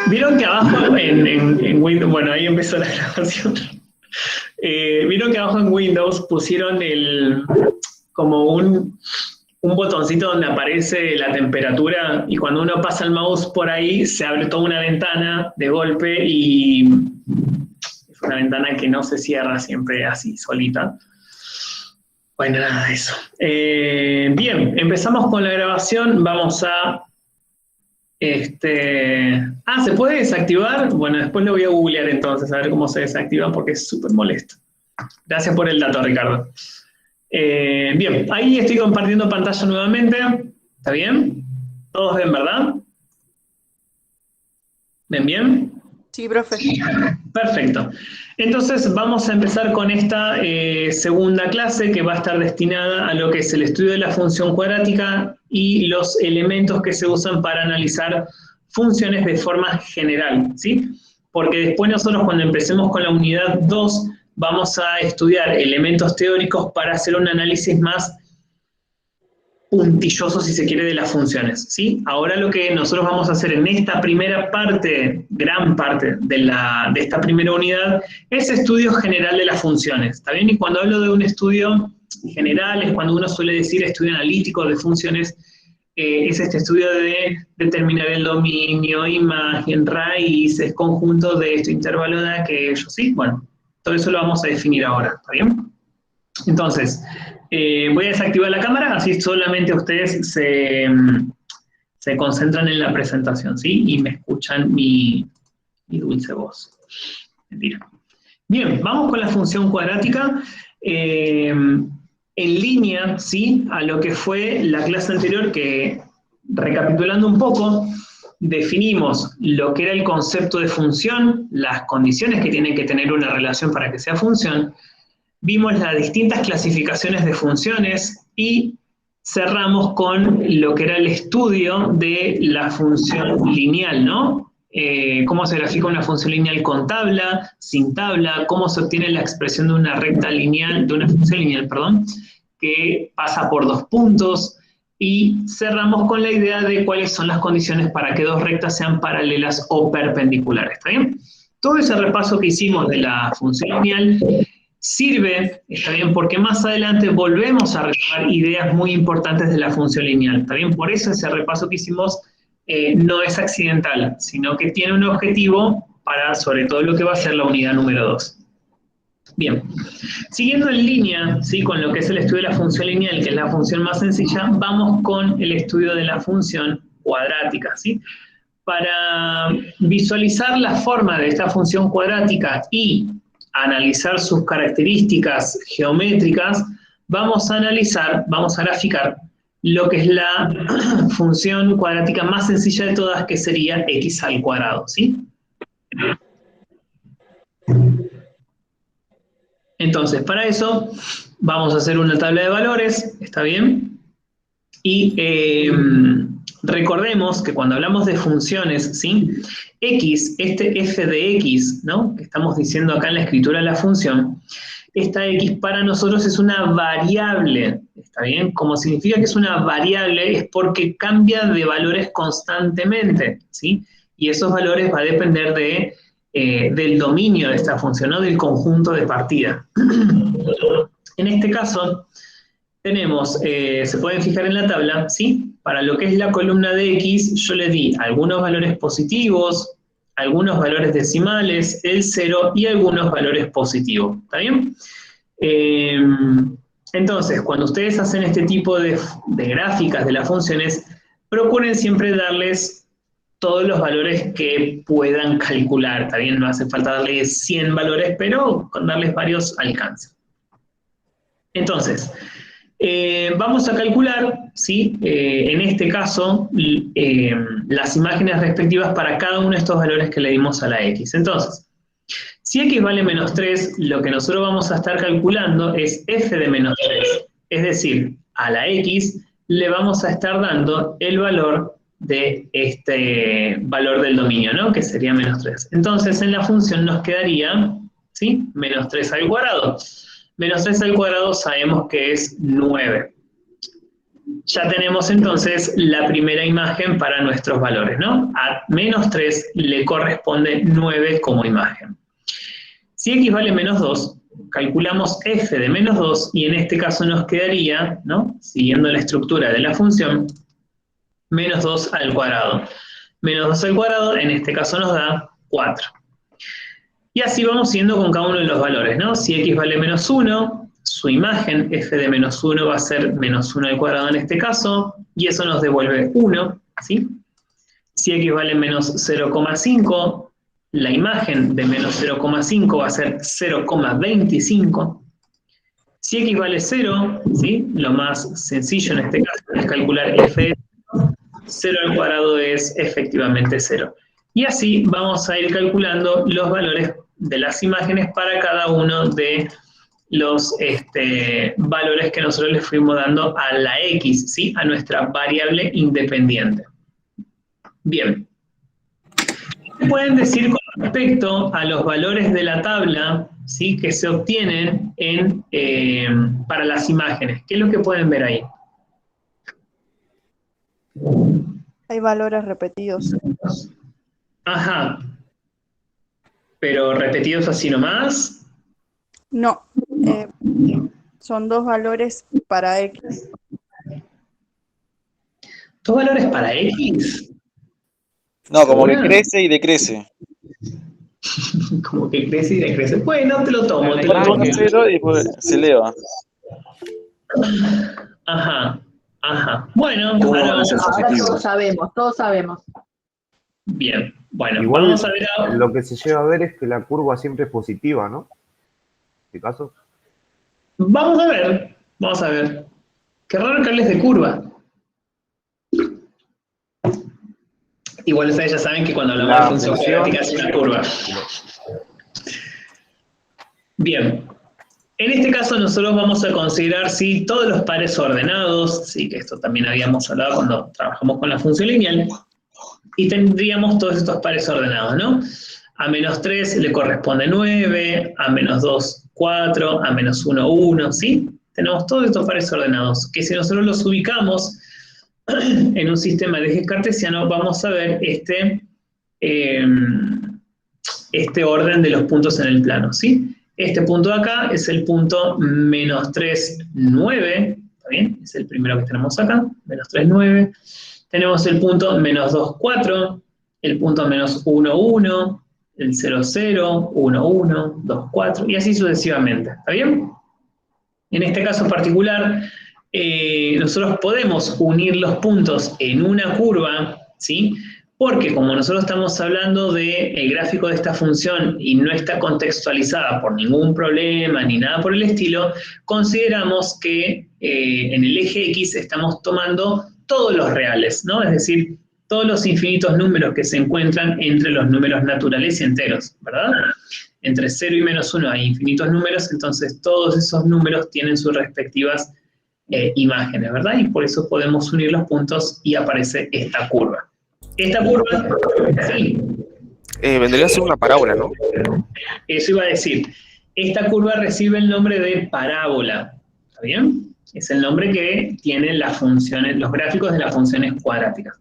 Vieron que abajo en Windows, bueno, ahí empezó la grabación. Vieron que abajo en Windows pusieron como un botoncito donde aparece la temperatura y cuando uno pasa el mouse por ahí se abre toda una ventana de golpe y es una ventana que no se cierra siempre así solita. Bueno, nada de eso. Bien, empezamos con la grabación. Vamos a... ¿se puede desactivar? Bueno, después lo voy a googlear entonces, a ver cómo se desactiva porque es súper molesto. Gracias por el dato, Ricardo. Bien, ahí estoy compartiendo pantalla nuevamente. ¿Está bien? ¿Todos ven, verdad? ¿Ven bien? Sí, profe. Perfecto. Entonces vamos a empezar con esta segunda clase que va a estar destinada a lo que es el estudio de la función cuadrática y los elementos que se usan para analizar funciones de forma general, ¿sí? Porque después nosotros cuando empecemos con la unidad 2 vamos a estudiar elementos teóricos para hacer un análisis más puntilloso, si se quiere, de las funciones, ¿sí? Ahora lo que nosotros vamos a hacer en esta primera parte, gran parte de esta primera unidad, es estudio general de las funciones, ¿está bien? Y cuando hablo de un estudio general, es cuando uno suele decir estudio analítico de funciones, es este estudio de determinar el dominio, imagen, raíces, conjunto de esto, intervalo de aquello, ¿sí? Bueno, todo eso lo vamos a definir ahora, ¿está bien? Entonces, voy a desactivar la cámara, así solamente ustedes se concentran en la presentación, ¿sí? Y me escuchan mi dulce voz. Mentira. Bien, vamos con la función cuadrática. En línea, ¿sí? A lo que fue la clase anterior, que recapitulando un poco, definimos lo que era el concepto de función, las condiciones que tiene que tener una relación para que sea función, vimos las distintas clasificaciones de funciones y cerramos con lo que era el estudio de la función lineal, ¿no? Cómo se grafica una función lineal con tabla, sin tabla, cómo se obtiene la expresión de una recta lineal, de una función lineal, perdón, que pasa por dos puntos, y cerramos con la idea de cuáles son las condiciones para que dos rectas sean paralelas o perpendiculares, ¿está bien? Todo ese repaso que hicimos de la función lineal sirve, está bien, porque más adelante volvemos a retomar ideas muy importantes de la función lineal, está bien, por eso ese repaso que hicimos no es accidental, sino que tiene un objetivo para sobre todo lo que va a ser la unidad número 2. Bien, siguiendo en línea, ¿sí? Con lo que es el estudio de la función lineal, que es la función más sencilla, vamos con el estudio de la función cuadrática, ¿sí? Para visualizar la forma de esta función cuadrática y analizar sus características geométricas, vamos a graficar lo que es la función cuadrática más sencilla de todas, que sería x al cuadrado, ¿sí? Entonces, para eso, vamos a hacer una tabla de valores, ¿está bien? Y recordemos que cuando hablamos de funciones, ¿sí? X, este f de x, ¿no? Que estamos diciendo acá en la escritura de la función, esta x para nosotros es una variable, ¿está bien? Como significa que es una variable es porque cambia de valores constantemente, ¿sí? Y esos valores va a depender del dominio de esta función, ¿no? Del conjunto de partida. En este caso, tenemos, se pueden fijar en la tabla, ¿sí? Para lo que es la columna de X, yo le di algunos valores positivos, algunos valores decimales, el 0 y algunos valores positivos, ¿está bien? Entonces, cuando ustedes hacen este tipo de gráficas de las funciones, procuren siempre darles todos los valores que puedan calcular, ¿está bien? No hace falta darles 100 valores, pero con darles varios alcanza. Entonces, vamos a calcular, ¿sí? En este caso, las imágenes respectivas para cada uno de estos valores que le dimos a la x. Entonces, si x vale menos 3, lo que nosotros vamos a estar calculando es f de menos 3. Es decir, a la x le vamos a estar dando el valor de este valor del dominio, ¿no? Que sería menos 3. Entonces, en la función nos quedaría, ¿sí? Menos 3 al cuadrado. Menos 3 al cuadrado sabemos que es 9. ya tenemos entonces la primera imagen para nuestros valores, ¿no? A menos 3 le corresponde 9 como imagen. Si x vale menos 2, calculamos f de menos 2 y en este caso nos quedaría, ¿no? Siguiendo la estructura de la función, menos 2 al cuadrado. Menos 2 al cuadrado en este caso nos da 4. Y así vamos yendo con cada uno de los valores, ¿no? Si x vale menos 1, su imagen f de menos 1 va a ser menos 1 al cuadrado en este caso, y eso nos devuelve 1, ¿sí? Si x vale menos 0,5, la imagen de menos 0,5 va a ser 0,25. Si x vale 0, ¿sí? Lo más sencillo en este caso es calcular f de 0 al cuadrado es efectivamente 0. Y así vamos a ir calculando los valores de las imágenes para cada uno de los valores que nosotros le fuimos dando a la x, ¿sí? A nuestra variable independiente. Bien. ¿Qué pueden decir con respecto a los valores de la tabla, ¿sí? Que se obtienen para las imágenes? ¿Qué es lo que pueden ver ahí? Hay valores repetidos. Ajá. ¿Pero repetidos así nomás? No, son 2 valores para X. ¿Dos valores para X? No, como que ¿Segura? crece y decrece. Como que crece y decrece. Bueno, te lo tomo, te lo Pone tomo. 0 y después se eleva. Ajá, ajá. Bueno, ¿Cómo ahora van a ser vamos a... Ahora positivos? todos sabemos. Bien, bueno, Igual vamos a ver ahora. lo que se llega a ver es que la curva siempre es positiva, ¿no? ¿En este caso? Vamos a ver, vamos a ver. Qué raro que hables de curva. Igual ustedes ya saben que cuando hablamos La de función función- cuadrática es una curva. Bien. En este caso nosotros vamos a considerar, sí, todos los pares ordenados, sí, que esto también habíamos hablado cuando trabajamos con la función lineal, y tendríamos todos estos pares ordenados, ¿no? A menos 3 le corresponde 9, a menos 2, 4, a menos 1, 1, ¿sí? Tenemos todos estos pares ordenados, que si nosotros los ubicamos en un sistema de ejes cartesianos, vamos a ver este orden de los puntos en el plano, ¿sí? Este punto de acá es el punto menos 3, 9, ¿está bien? Es el primero que tenemos acá, menos 3, 9. Tenemos el punto menos 2, 4, el punto menos 1, 1, el 0, 0, 1, 1, 2, 4, y así sucesivamente, ¿está bien? En este caso particular, nosotros podemos unir los puntos en una curva, ¿sí? Porque como nosotros estamos hablando del gráfico de esta función y no está contextualizada por ningún problema ni nada por el estilo, consideramos que en el eje X estamos tomando todos los reales, ¿no? Es decir, todos los infinitos números que se encuentran entre los números naturales y enteros, ¿verdad? Entre 0 y menos 1 hay infinitos números, entonces todos esos números tienen sus respectivas imágenes, ¿verdad? Y por eso podemos unir los puntos y aparece esta curva. Esta curva, sí. Vendría a ser una parábola, ¿no? Eso iba a decir. Esta curva recibe el nombre de parábola, ¿está bien? Es el nombre que tienen las funciones, los gráficos de las funciones cuadráticas.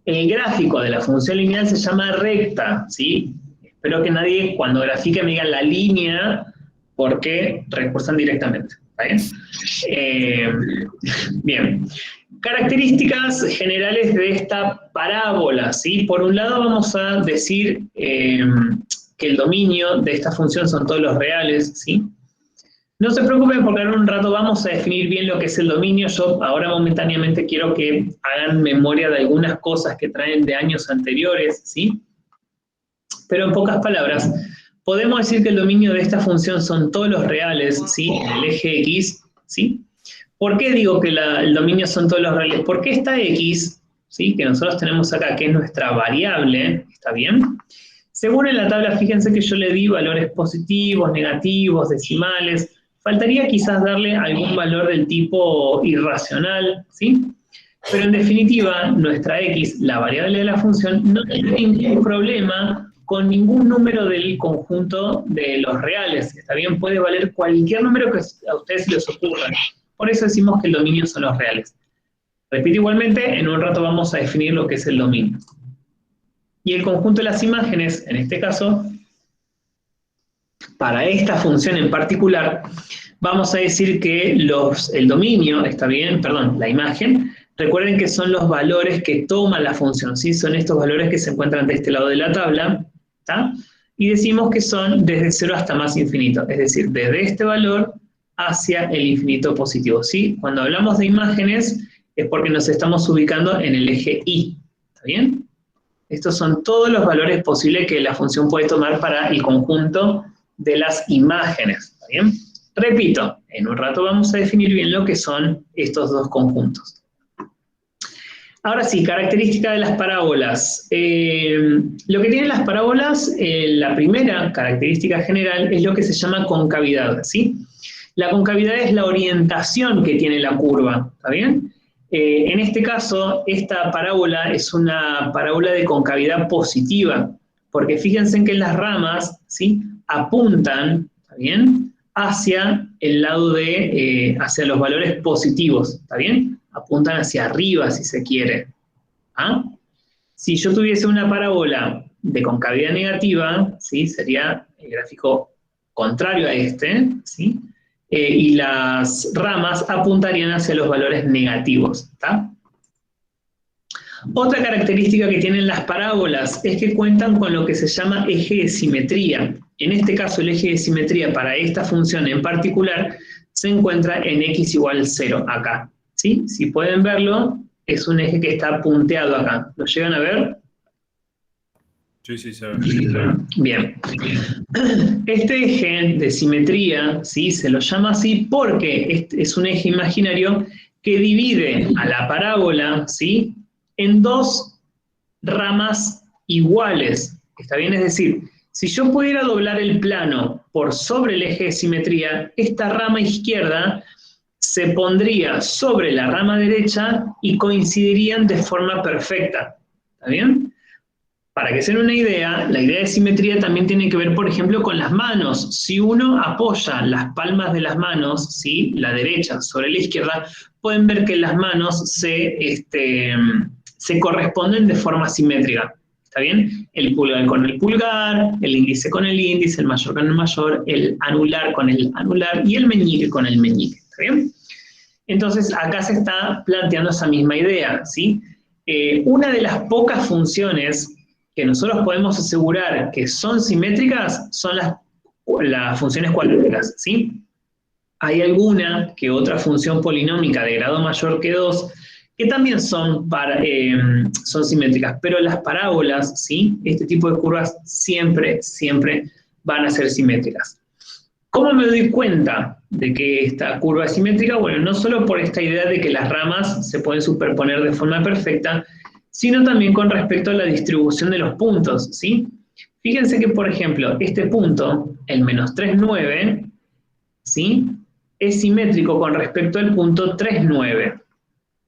El gráfico de la función lineal se llama recta, ¿sí? Espero que nadie cuando grafique me diga la línea porque recursan directamente, ¿está bien? Bien. Características generales de esta parábola, ¿sí? Por un lado vamos a decir que el dominio de esta función son todos los reales, ¿sí? No se preocupen porque en un rato vamos a definir bien lo que es el dominio. Yo ahora momentáneamente quiero que hagan memoria de algunas cosas que traen de años anteriores, ¿sí? Pero en pocas palabras, podemos decir que el dominio de esta función son todos los reales, ¿sí? En el eje X, ¿sí? ¿Por qué digo que el dominio son todos los reales? Porque esta X, ¿sí? Que nosotros tenemos acá, que es nuestra variable, ¿está bien? Según en la tabla, fíjense que yo le di valores positivos, negativos, decimales. Faltaría quizás darle algún valor del tipo irracional, ¿sí? Pero en definitiva, nuestra X, la variable de la función, no tiene ningún problema con ningún número del conjunto de los reales, ¿está bien? Puede valer cualquier número que a ustedes se les ocurra. Por eso decimos que el dominio son los reales. Repito igualmente, en un rato vamos a definir lo que es el dominio. Y el conjunto de las imágenes, en este caso, para esta función en particular, vamos a decir que el dominio, está bien, perdón, la imagen, recuerden que son los valores que toma la función, ¿sí? Son estos valores que se encuentran de este lado de la tabla, ¿está? Y decimos que son desde 0 hasta más infinito, es decir, desde este valor hacia el infinito positivo, ¿sí? Cuando hablamos de imágenes es porque nos estamos ubicando en el eje Y, ¿está bien? Estos son todos los valores posibles que la función puede tomar para el conjunto de las imágenes, ¿está bien? Repito, en un rato vamos a definir bien lo que son estos dos conjuntos. Ahora sí, característica de las parábolas. Lo que tienen las parábolas, la primera característica general es lo que se llama concavidad, ¿sí? La concavidad es la orientación que tiene la curva, ¿está bien? En este caso, esta parábola es una parábola de concavidad positiva, porque fíjense que las ramas, ¿sí?, apuntan, ¿está bien?, hacia el lado de, hacia los valores positivos, ¿está bien? Apuntan hacia arriba, si se quiere. ¿Ah? Si yo tuviese una parábola de concavidad negativa, ¿sí?, sería el gráfico contrario a este, ¿sí?, y las ramas apuntarían hacia los valores negativos, ¿está? Otra característica que tienen las parábolas es que cuentan con lo que se llama eje de simetría. En este caso, el eje de simetría para esta función en particular se encuentra en x igual 0, acá, ¿sí? Si pueden verlo, es un eje que está punteado acá. ¿Lo llegan a ver? Sí, sí, se ve. Bien. Este eje de simetría, ¿sí?, se lo llama así porque es un eje imaginario que divide a la parábola, ¿sí?, en dos ramas iguales. ¿Está bien? Es decir, si yo pudiera doblar el plano por sobre el eje de simetría, esta rama izquierda se pondría sobre la rama derecha y coincidirían de forma perfecta. ¿Está bien? Para que se den una idea, la idea de simetría también tiene que ver, por ejemplo, con las manos. Si uno apoya las palmas de las manos, ¿sí?, la derecha sobre la izquierda, pueden ver que las manos se corresponden de forma simétrica. ¿Está bien? El pulgar con el pulgar, el índice con el índice, el mayor con el mayor, el anular con el anular y el meñique con el meñique. ¿Está bien? Entonces, acá se está planteando esa misma idea, ¿sí? Una de las pocas funciones que nosotros podemos asegurar que son simétricas son las funciones cuadráticas, ¿sí? Hay alguna que otra función polinómica de grado mayor que 2 que también son simétricas, pero las parábolas, ¿sí?, este tipo de curvas siempre van a ser simétricas. ¿Cómo me doy cuenta de que esta curva es simétrica? Bueno, no solo por esta idea de que las ramas se pueden superponer de forma perfecta, sino también con respecto a la distribución de los puntos, ¿sí? Fíjense que, por ejemplo, este punto, el menos 3,9, ¿sí?, es simétrico con respecto al punto 3,9.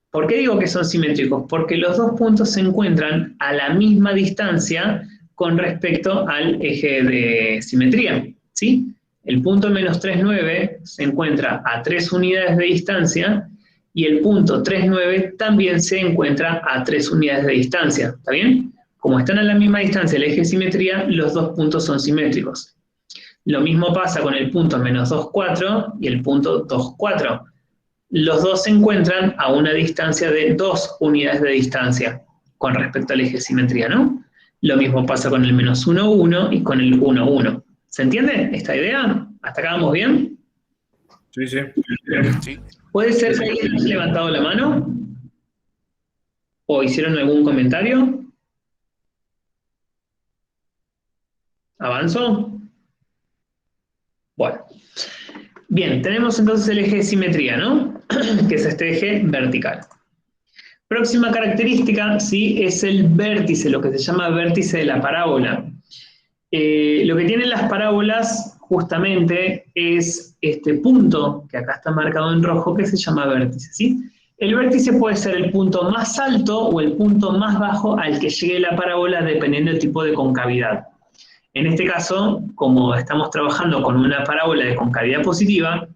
¿Por qué digo que son simétricos? Porque los dos puntos se encuentran a la misma distancia con respecto al eje de simetría, ¿sí? El punto menos 3,9 se encuentra a 3 unidades de distancia y el punto 3,9 también se encuentra a 3 unidades de distancia, ¿está bien? Como están a la misma distancia del eje de simetría, los dos puntos son simétricos. Lo mismo pasa con el punto menos 2,4 y el punto 2,4. Los dos se encuentran a una distancia de 2 unidades de distancia con respecto al eje de simetría, ¿no? Lo mismo pasa con el menos 1,1 y con el 1,1. ¿Se entiende esta idea? ¿Hasta acá vamos bien? Sí, sí. Sí. ¿Puede ser que alguien haya levantado la mano? ¿O hicieron algún comentario? ¿Avanzo? Bueno. Bien, tenemos entonces el eje de simetría, ¿no? Que es este eje vertical. Próxima característica, ¿sí?, es el vértice, lo que se llama vértice de la parábola. Lo que tienen las parábolas justamente es este punto, que acá está marcado en rojo, que se llama vértice, ¿sí? El vértice puede ser el punto más alto o el punto más bajo al que llegue la parábola dependiendo del tipo de concavidad. En este caso, como estamos trabajando con una parábola de concavidad positiva,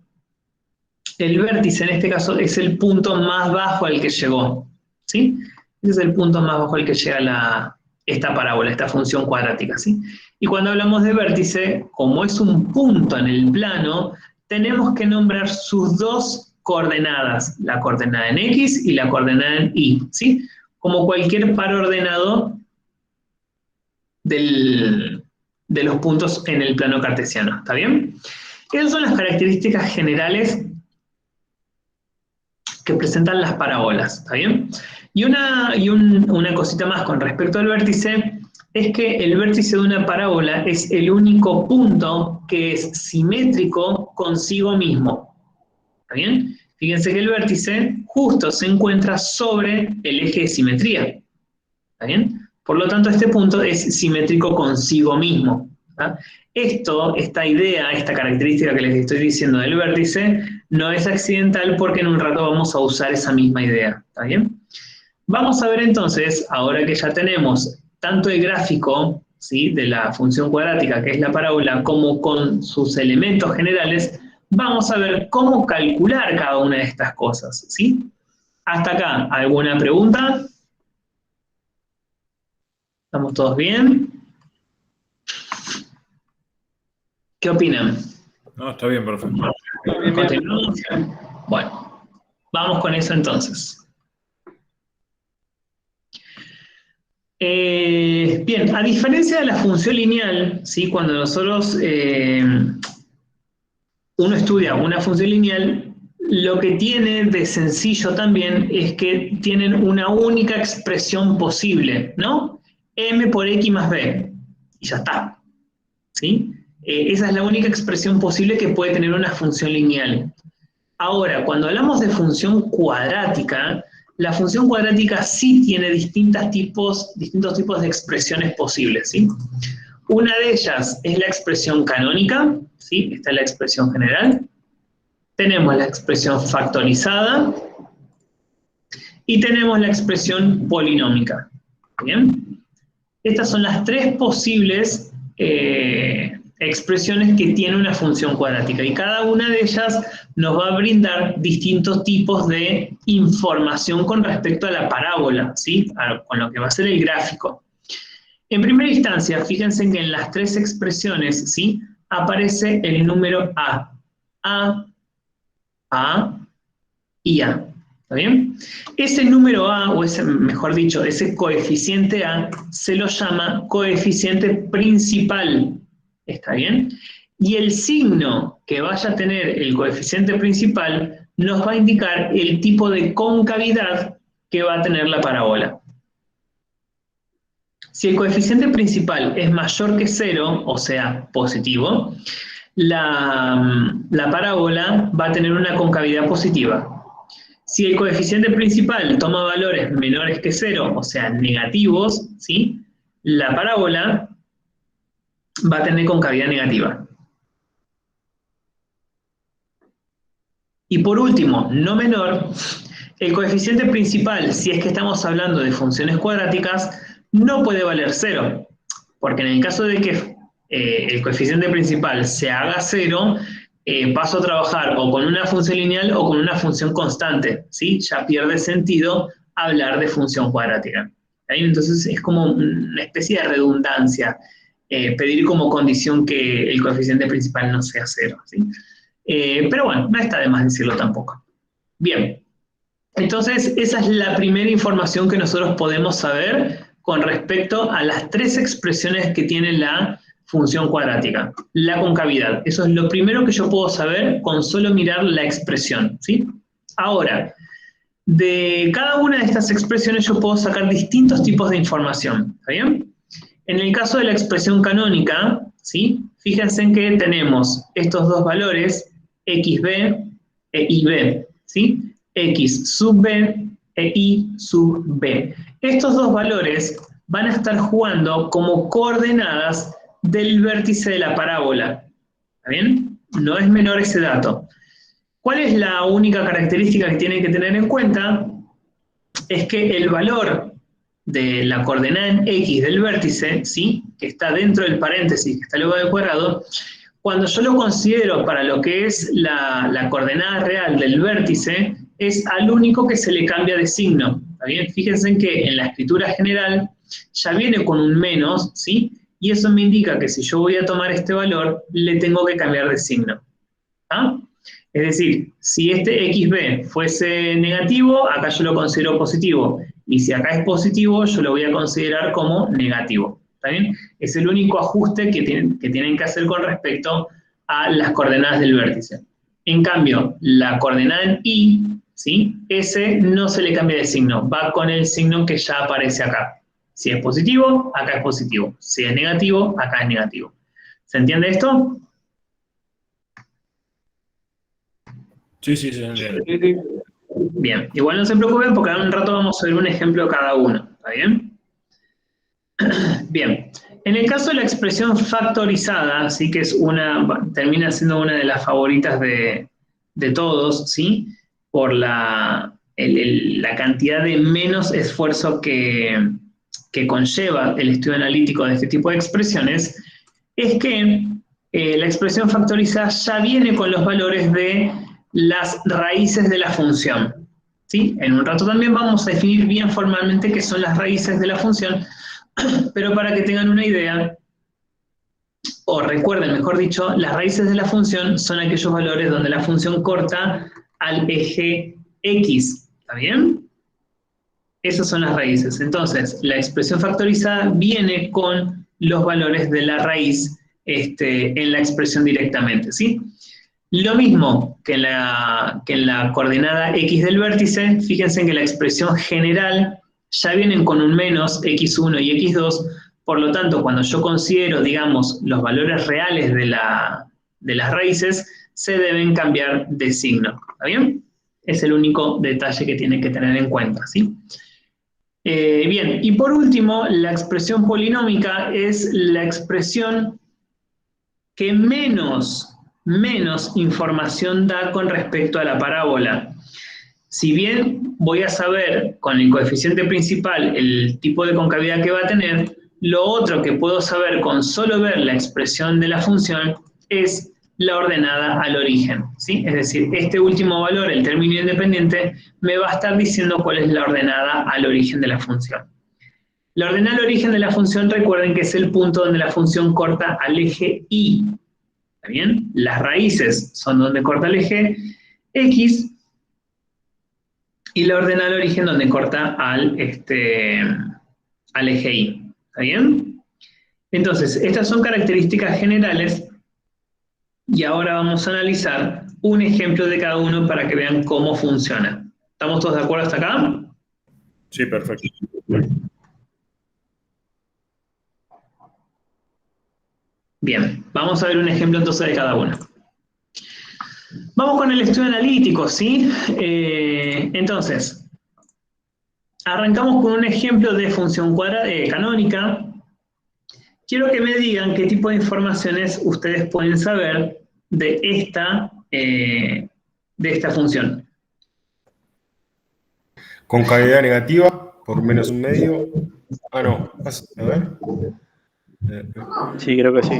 el vértice en este caso es el punto más bajo al que llegó, ¿sí? Ese es el punto más bajo al que llega esta parábola, esta función cuadrática, ¿sí? Y cuando hablamos de vértice, como es un punto en el plano, tenemos que nombrar sus dos coordenadas, la coordenada en X y la coordenada en Y, ¿sí? Como cualquier par ordenado de los puntos en el plano cartesiano, ¿está bien? Esas son las características generales que presentan las parábolas, ¿está bien? Y una cosita más con respecto al vértice, es que el vértice de una parábola es el único punto que es simétrico consigo mismo, ¿está bien? Fíjense que el vértice justo se encuentra sobre el eje de simetría, ¿está bien? Por lo tanto, este punto es simétrico consigo mismo, ¿tá? Esta idea, esta característica que les estoy diciendo del vértice, no es accidental porque en un rato vamos a usar esa misma idea, ¿está bien? Vamos a ver entonces, ahora que ya tenemos tanto el gráfico, ¿sí?, de la función cuadrática, que es la parábola, como con sus elementos generales, vamos a ver cómo calcular cada una de estas cosas, ¿sí? Hasta acá, ¿alguna pregunta? ¿Estamos todos bien? ¿Qué opinan? No, está bien, profe. ¿Continuamos? Bueno, vamos con eso entonces. Bien, a diferencia de la función lineal, ¿sí?, cuando nosotros uno estudia una función lineal, lo que tiene de sencillo también es que tienen una única expresión posible, ¿no? M por X más B, y ya está, ¿sí? Esa es la única expresión posible que puede tener una función lineal. Ahora, cuando hablamos de función cuadrática, la función cuadrática sí tiene distintos tipos de expresiones posibles, ¿sí? Una de ellas es la expresión canónica, ¿sí? Esta es la expresión general. Tenemos la expresión factorizada y tenemos la expresión polinómica, ¿bien? Estas son las tres posibles expresiones que tiene una función cuadrática y cada una de ellas nos va a brindar distintos tipos de información con respecto a la parábola, ¿sí? Con lo que va a ser el gráfico. En primera instancia, fíjense que en las tres expresiones, ¿sí?, aparece el número A y A. ¿Está bien? Ese número A, o mejor dicho, ese coeficiente A, se lo llama coeficiente principal. ¿Está bien? Y el signo que vaya a tener el coeficiente principal nos va a indicar el tipo de concavidad que va a tener la parábola. Si el coeficiente principal es mayor que 0, o sea, positivo, la parábola va a tener una concavidad positiva. Si el coeficiente principal toma valores menores que 0, o sea, negativos, ¿sí?, la parábola va a tener concavidad negativa. Y por último, no menor, el coeficiente principal, si es que estamos hablando de funciones cuadráticas, no puede valer 0, porque en el caso de que el coeficiente principal se haga 0, paso a trabajar o con una función lineal o con una función constante, ¿sí? Ya pierde sentido hablar de función cuadrática. ¿Sí? Entonces es como una especie de redundancia, pedir como condición que el coeficiente principal no sea 0, ¿sí? Pero bueno, no está de más decirlo tampoco. Bien, entonces esa es la primera información que nosotros podemos saber con respecto a las tres expresiones que tiene la función cuadrática. La concavidad, eso es lo primero que yo puedo saber con solo mirar la expresión, ¿sí? Ahora, de cada una de estas expresiones yo puedo sacar distintos tipos de información, ¿está bien? En el caso de la expresión canónica, ¿sí?, fíjense en que tenemos estos dos valores, xb e ib, ¿sí? X sub b e y sub b. Estos dos valores van a estar jugando como coordenadas del vértice de la parábola. ¿Está bien? No es menor ese dato. ¿Cuál es la única característica que tienen que tener en cuenta? Es que el valor de la coordenada en X del vértice, ¿sí?, que está dentro del paréntesis, que está luego del cuadrado, cuando yo lo considero para lo que es la coordenada real del vértice, es al único que se le cambia de signo. ¿Está bien? Fíjense en que en la escritura general ya viene con un menos, ¿sí? Y eso me indica que si yo voy a tomar este valor, le tengo que cambiar de signo. ¿Ah? Es decir, si este xb fuese negativo, acá yo lo considero positivo. Y si acá es positivo, yo lo voy a considerar como negativo. ¿Está bien? Es el único ajuste que tienen que hacer con respecto a las coordenadas del vértice. En cambio, la coordenada en y, ¿sí? Ese no se le cambia de signo, va con el signo que ya aparece acá. Si es positivo, acá es positivo. Si es negativo, acá es negativo. ¿Se entiende esto? Sí, sí, se entiende. Bien, igual no se preocupen porque ahora en un rato vamos a ver un ejemplo de cada uno. ¿Está bien? Bien, en el caso de la expresión factorizada, sí que es termina siendo una de las favoritas de todos, ¿sí? Por la cantidad de menos esfuerzo que conlleva el estudio analítico de este tipo de expresiones, es que la expresión factorizada ya viene con los valores de las raíces de la función, ¿sí? En un rato también vamos a definir bien formalmente qué son las raíces de la función, pero para que tengan una idea, o recuerden, mejor dicho, las raíces de la función son aquellos valores donde la función corta al eje X, ¿está bien? Esas son las raíces. Entonces, la expresión factorizada viene con los valores de la raíz en la expresión directamente, ¿sí? Lo mismo que en la coordenada X del vértice, fíjense que la expresión general ya vienen con un menos x1 y x2, por lo tanto, cuando yo considero, digamos, los valores reales de las raíces, se deben cambiar de signo, ¿está bien? Es el único detalle que tienen que tener en cuenta, ¿sí? Bien, y por último, la expresión polinómica es la expresión que menos información da con respecto a la parábola. Si bien voy a saber con el coeficiente principal el tipo de concavidad que va a tener, lo otro que puedo saber con solo ver la expresión de la función es la ordenada al origen, ¿sí? Es decir, este último valor, el término independiente, me va a estar diciendo cuál es la ordenada al origen de la función. La ordenada al origen de la función, recuerden que es el punto donde la función corta al eje Y. ¿Está bien? Las raíces son donde corta el eje X, y la ordenada al origen donde corta al eje Y. ¿Está bien? Entonces, estas son características generales y ahora vamos a analizar un ejemplo de cada uno para que vean cómo funciona. ¿Estamos todos de acuerdo hasta acá? Sí, perfecto. Bien, vamos a ver un ejemplo entonces de cada uno. Vamos con el estudio analítico, ¿sí? Entonces, arrancamos con un ejemplo de función canónica. Quiero que me digan qué tipo de informaciones ustedes pueden saber de esta función. Concavidad negativa por menos un medio. Ah, no. A ver. Sí, creo que sí.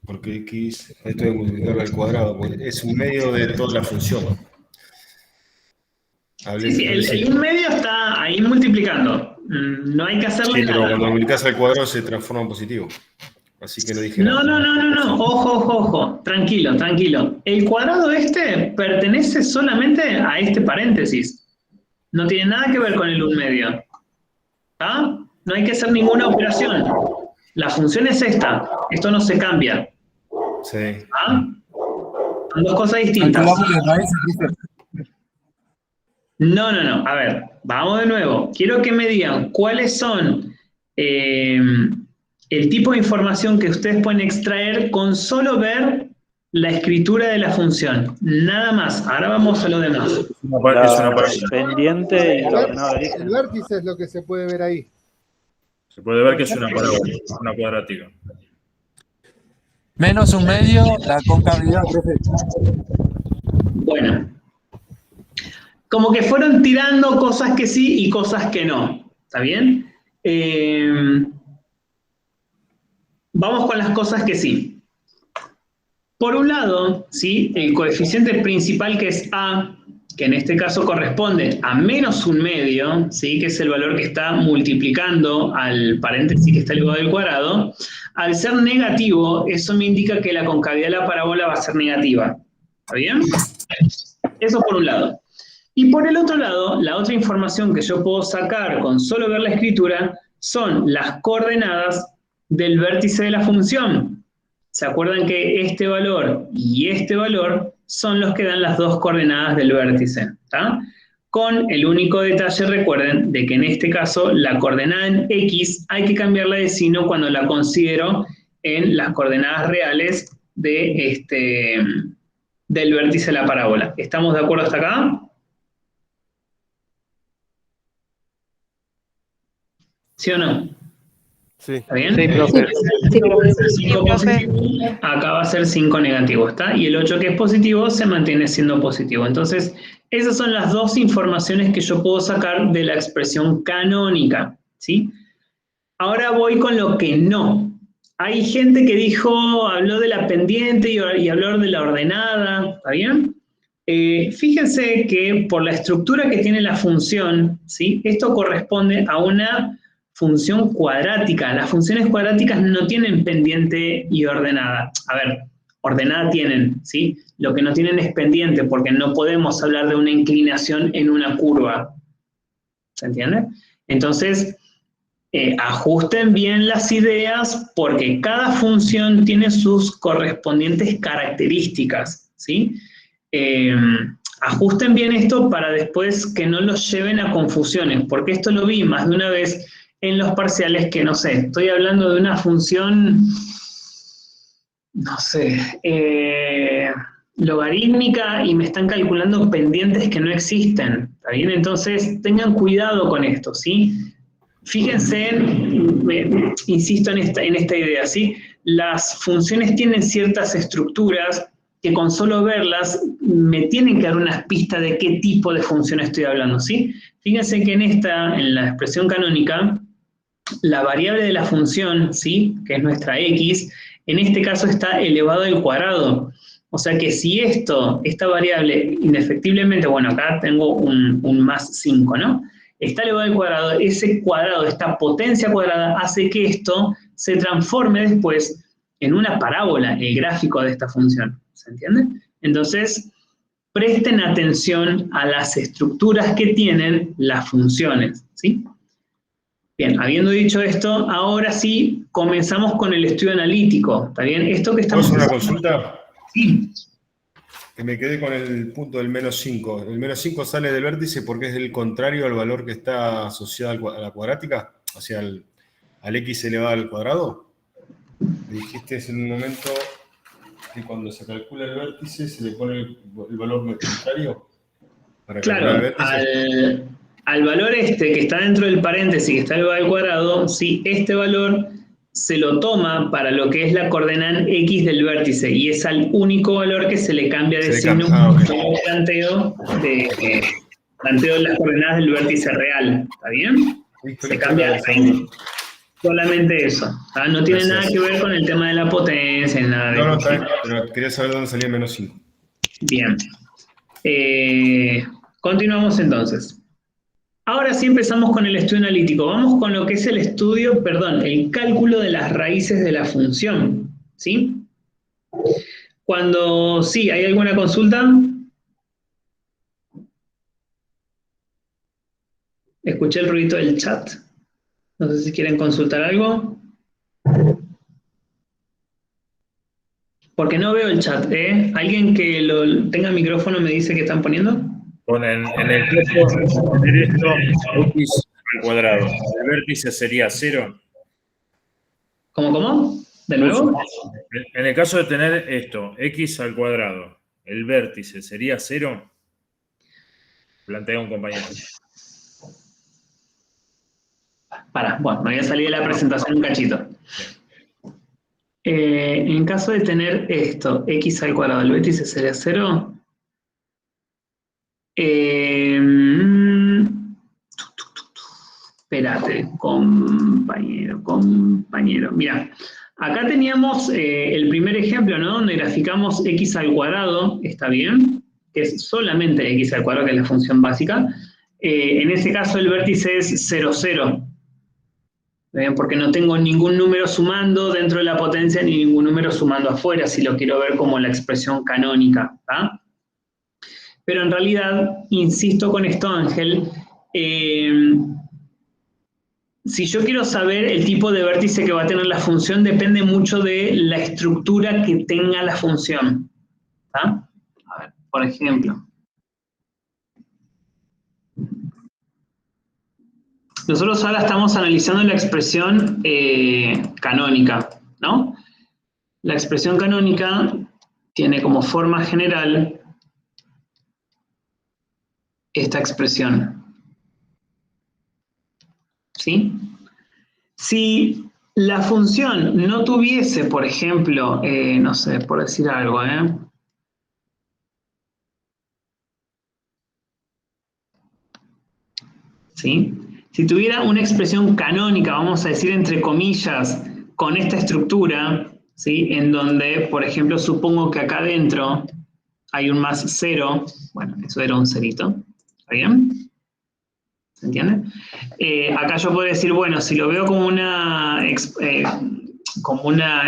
Porque X, esto de multiplicar al cuadrado, pues es un medio de toda la función. Sí, el 1 medio está ahí multiplicando. No hay que hacerle Sí, pero nada. cuando multiplicas al cuadrado se transforma en positivo. Así que no dije No, nada. ojo. Tranquilo. El cuadrado pertenece solamente a este paréntesis. No tiene nada que ver con el 1 medio. ¿Ah? No hay que hacer ninguna operación. La función es esta. Esto no se cambia. Sí. ¿Ah? Son dos cosas distintas. No. A ver, vamos de nuevo. Quiero que me digan cuáles son el tipo de información que ustedes pueden extraer con solo ver la escritura de la función. Nada más. Ahora vamos a lo demás. Es una parábola. Pendiente y la ordenada de origen. El vértice es lo que se puede ver ahí. Se puede ver que es una parábola, una cuadrática. Menos un medio, la concavidad, profe. Bueno. Como que fueron tirando cosas que sí y cosas que no. ¿Está bien? vamos con las cosas que sí. Por un lado, ¿sí? El coeficiente principal que es A, que en este caso corresponde a menos un medio, ¿sí? Que es el valor que está multiplicando al paréntesis que está elevado al cuadrado, al ser negativo, eso me indica que la concavidad de la parábola va a ser negativa. ¿Está bien? Eso por un lado. Y por el otro lado, la otra información que yo puedo sacar con solo ver la escritura son las coordenadas del vértice de la función. ¿Se acuerdan que este valor y este valor son los que dan las dos coordenadas del vértice? ¿Tá? Con el único detalle, recuerden, de que en este caso la coordenada en X hay que cambiarla de signo cuando la considero en las coordenadas reales de del vértice de la parábola. ¿Estamos de acuerdo hasta acá? ¿Sí o no? Sí. ¿Está bien? Sí, profe. Sí, profe. 5 positivo, acá va a ser 5 negativo, ¿está? Y el 8 que es positivo se mantiene siendo positivo. Entonces, esas son las dos informaciones que yo puedo sacar de la expresión canónica, ¿sí? Ahora voy con lo que no. Hay gente que habló de la pendiente y habló de la ordenada, ¿está bien? Fíjense que por la estructura que tiene la función, ¿sí? Esto corresponde a una función cuadrática. Las funciones cuadráticas no tienen pendiente y ordenada. A ver, ordenada tienen, ¿sí? Lo que no tienen es pendiente, porque no podemos hablar de una inclinación en una curva. ¿Se entiende? Entonces, ajusten bien las ideas, porque cada función tiene sus correspondientes características, ¿sí? Ajusten bien esto para después que no los lleven a confusiones, porque esto lo vi más de una vez en los parciales que, no sé, estoy hablando de una función, no sé, logarítmica y me están calculando pendientes que no existen, ¿está bien? Entonces, tengan cuidado con esto, ¿sí? Fíjense, insisto en esta idea, ¿sí? Las funciones tienen ciertas estructuras que con solo verlas me tienen que dar unas pistas de qué tipo de función estoy hablando, ¿sí? Fíjense que en la expresión canónica, la variable de la función, ¿sí? Que es nuestra x, en este caso está elevado al cuadrado. O sea que si esta variable, indefectiblemente, bueno, acá tengo un más 5, ¿no? Está elevado al cuadrado, ese cuadrado, esta potencia cuadrada, hace que esto se transforme después en una parábola, el gráfico de esta función. ¿Se entiende? Entonces, presten atención a las estructuras que tienen las funciones, ¿sí? Bien, habiendo dicho esto, ahora sí comenzamos con el estudio analítico, ¿está bien? Esto que estamos... ¿Puedo hacer una consulta? Sí. Que me quedé con el punto del menos 5. El menos 5 sale del vértice porque es el contrario al valor que está asociado a la cuadrática, o sea, al x elevado al cuadrado. Me dijiste en un momento que cuando se calcula el vértice se le pone el valor contrario para calcular el vértice. Al valor que está dentro del paréntesis, que está elevado al cuadrado, sí, este valor se lo toma para lo que es la coordenada x del vértice, y es al único valor que se le cambia de signo como planteo de las coordenadas del vértice real, ¿está bien? Se cambia ahí. Solamente eso, ¿tá? No tiene nada que ver con el tema de la potencia, ni nada de eso. No, está bien, pero quería saber dónde salía el menos 5. Bien. Continuamos entonces. Ahora sí empezamos con el estudio analítico. Vamos con lo que es el cálculo de las raíces de la función, ¿sí? ¿Sí? ¿Hay alguna consulta? Escuché el ruido del chat. No sé si quieren consultar algo. Porque no veo el chat, ¿eh? ¿Alguien que tenga micrófono me dice que están poniendo? En el caso de tener esto, x al cuadrado, ¿el vértice sería 0? ¿Cómo? ¿De nuevo? En el caso de tener esto, x al cuadrado, ¿el vértice sería 0? Plantea un compañero. Bueno, me voy a salir de la presentación un cachito. En caso de tener esto, x al cuadrado, ¿el vértice sería 0? Espérate, compañero. Mira, Acá teníamos el primer ejemplo, ¿no? Donde graficamos x al cuadrado, ¿está bien? Que es solamente x al cuadrado, que es la función básica. En ese caso el vértice es 0, 0. ¿Bien? Porque no tengo ningún número sumando dentro de la potencia ni ningún número sumando afuera, si lo quiero ver como la expresión canónica. ¿Tá? Pero en realidad, insisto con esto, Ángel, si yo quiero saber el tipo de vértice que va a tener la función, depende mucho de la estructura que tenga la función. ¿Tá? A ver, por ejemplo. Nosotros ahora estamos analizando la expresión canónica, ¿no? La expresión canónica tiene como forma general esta expresión. ¿Sí? Si la función no tuviese, por ejemplo, no sé, por decir algo, ¿sí? Si tuviera una expresión canónica, vamos a decir entre comillas, con esta estructura, ¿sí? En donde, por ejemplo, supongo que acá adentro hay un más 0, bueno, eso era un cerito, ¿está bien? ¿Se entiende? Acá yo podría decir, bueno, si lo veo como una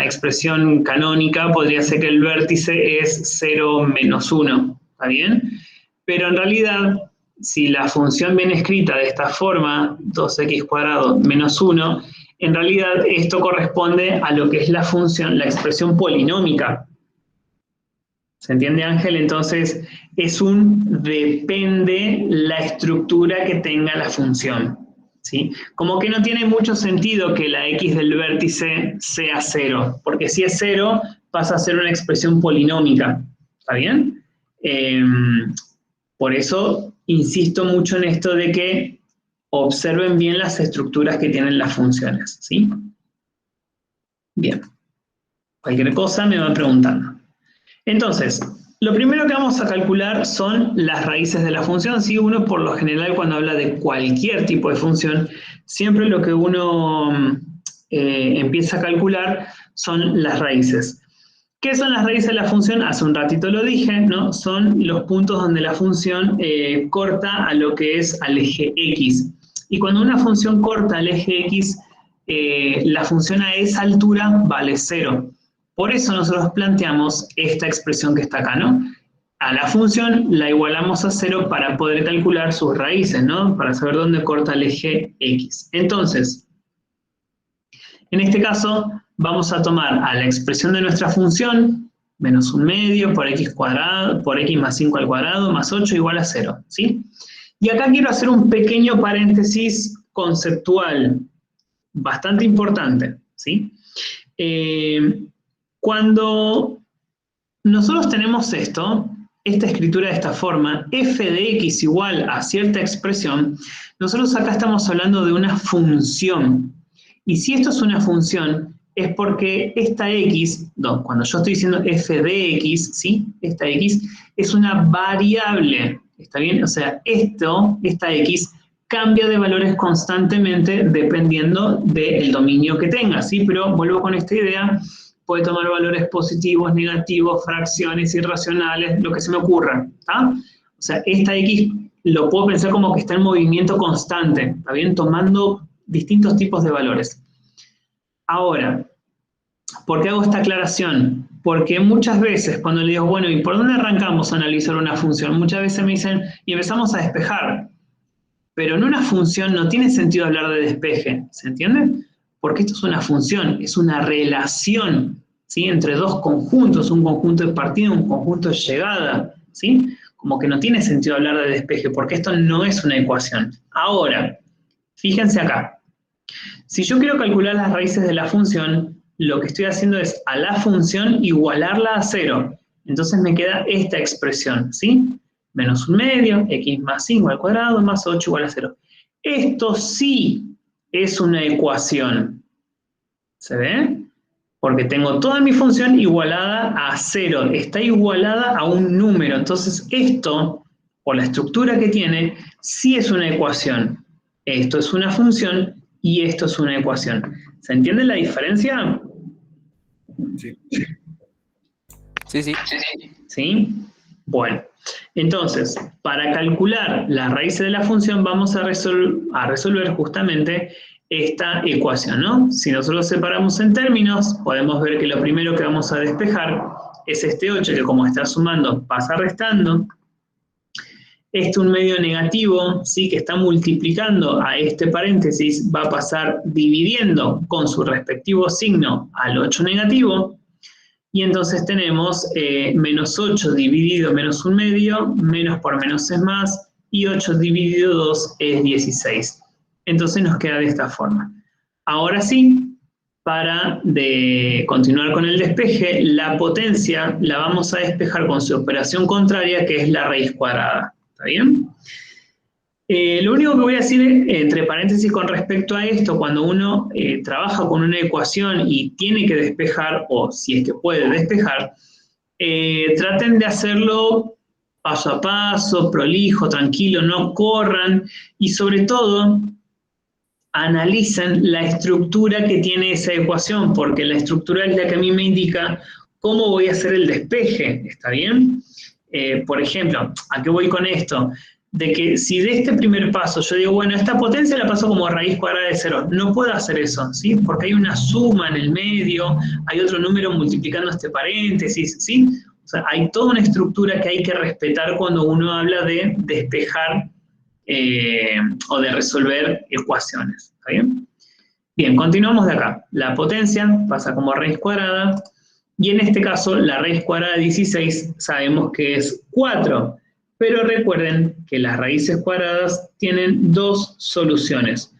expresión canónica, podría ser que el vértice es 0 menos 1, ¿está bien? Pero en realidad, si la función viene escrita de esta forma, 2x cuadrado menos 1, en realidad esto corresponde a lo que es la función, la expresión polinómica. ¿Se entiende, Ángel? Entonces, es un depende la estructura que tenga la función. ¿Sí? Como que no tiene mucho sentido que la x del vértice sea 0, porque si es 0, pasa a ser una expresión polinómica. ¿Está bien? Por eso insisto mucho en esto de que observen bien las estructuras que tienen las funciones, ¿sí? Bien. Cualquier cosa me van preguntando. Entonces, lo primero que vamos a calcular son las raíces de la función. ¿Sí? Uno, por lo general, cuando habla de cualquier tipo de función, siempre lo que uno empieza a calcular son las raíces. ¿Qué son las raíces de la función? Hace un ratito lo dije, ¿no? Son los puntos donde la función corta a lo que es al eje x. Y cuando una función corta al eje x, la función a esa altura vale 0. Por eso nosotros planteamos esta expresión que está acá, ¿no? A la función la igualamos a 0 para poder calcular sus raíces, ¿no? Para saber dónde corta el eje x. Entonces, en este caso, vamos a tomar a la expresión de nuestra función, menos 1/2 por x cuadrado, por x más 5 al cuadrado, más 8 igual a 0, ¿sí? Y acá quiero hacer un pequeño paréntesis conceptual, bastante importante, ¿sí? Cuando nosotros tenemos esta escritura de esta forma, f de x igual a cierta expresión, nosotros acá estamos hablando de una función. Y si esto es una función, es porque esta x, cuando yo estoy diciendo f de x, ¿sí? Esta x es una variable, ¿está bien? O sea, esta x cambia de valores constantemente dependiendo del dominio que tenga, ¿sí? Pero vuelvo con esta idea, puede tomar valores positivos, negativos, fracciones, irracionales, lo que se me ocurra, ¿está? O sea, esta x lo puedo pensar como que está en movimiento constante, ¿está bien? Tomando distintos tipos de valores. Ahora, ¿por qué hago esta aclaración? Porque muchas veces cuando le digo, bueno, ¿y por dónde arrancamos a analizar una función? Muchas veces me dicen, y empezamos a despejar. Pero en una función no tiene sentido hablar de despeje, ¿se entiende? Porque esto es una función, es una relación, ¿sí? Entre dos conjuntos, un conjunto de partida, un conjunto de llegada, ¿sí? Como que no tiene sentido hablar de despeje, porque esto no es una ecuación. Ahora, fíjense acá. Si yo quiero calcular las raíces de la función, lo que estoy haciendo es a la función igualarla a 0. Entonces me queda esta expresión, ¿sí? Menos 1/2, x más 5 al cuadrado, más 8 igual a 0. Esto sí es una ecuación. ¿Se ve? Porque tengo toda mi función igualada a 0. Está igualada a un número. Entonces esto, por la estructura que tiene, sí es una ecuación. Esto es una función y esto es una ecuación. ¿Se entiende la diferencia? Sí. Sí. ¿Sí? Bueno, entonces, para calcular las raíces de la función vamos a resolver justamente esta ecuación, ¿no? Si nosotros separamos en términos, podemos ver que lo primero que vamos a despejar es este 8, que como está sumando, pasa restando. Este 1 medio negativo, ¿sí? Que está multiplicando a este paréntesis, va a pasar dividiendo con su respectivo signo al 8 negativo. Y entonces tenemos menos 8 dividido menos 1 medio, menos por menos es más, y 8 dividido 2 es 16. Entonces nos queda de esta forma. Ahora sí, para continuar con el despeje, la potencia la vamos a despejar con su operación contraria, que es la raíz cuadrada. ¿Está bien? Lo único que voy a decir, entre paréntesis, con respecto a esto, cuando uno trabaja con una ecuación y tiene que despejar, o si es que puede despejar, traten de hacerlo paso a paso, prolijo, tranquilo, no corran, y sobre todo, analicen la estructura que tiene esa ecuación, porque la estructura es la que a mí me indica cómo voy a hacer el despeje, ¿está bien? Por ejemplo, ¿a qué voy con esto? De que si de este primer paso yo digo, bueno, esta potencia la paso como raíz cuadrada de 0, no puedo hacer eso, ¿sí? Porque hay una suma en el medio, hay otro número multiplicando este paréntesis, ¿sí? O sea, hay toda una estructura que hay que respetar cuando uno habla de despejar o de resolver ecuaciones, ¿está bien? Bien, continuamos de acá. La potencia pasa como raíz cuadrada, y en este caso la raíz cuadrada de 16 sabemos que es 4. Pero recuerden que las raíces cuadradas tienen dos soluciones,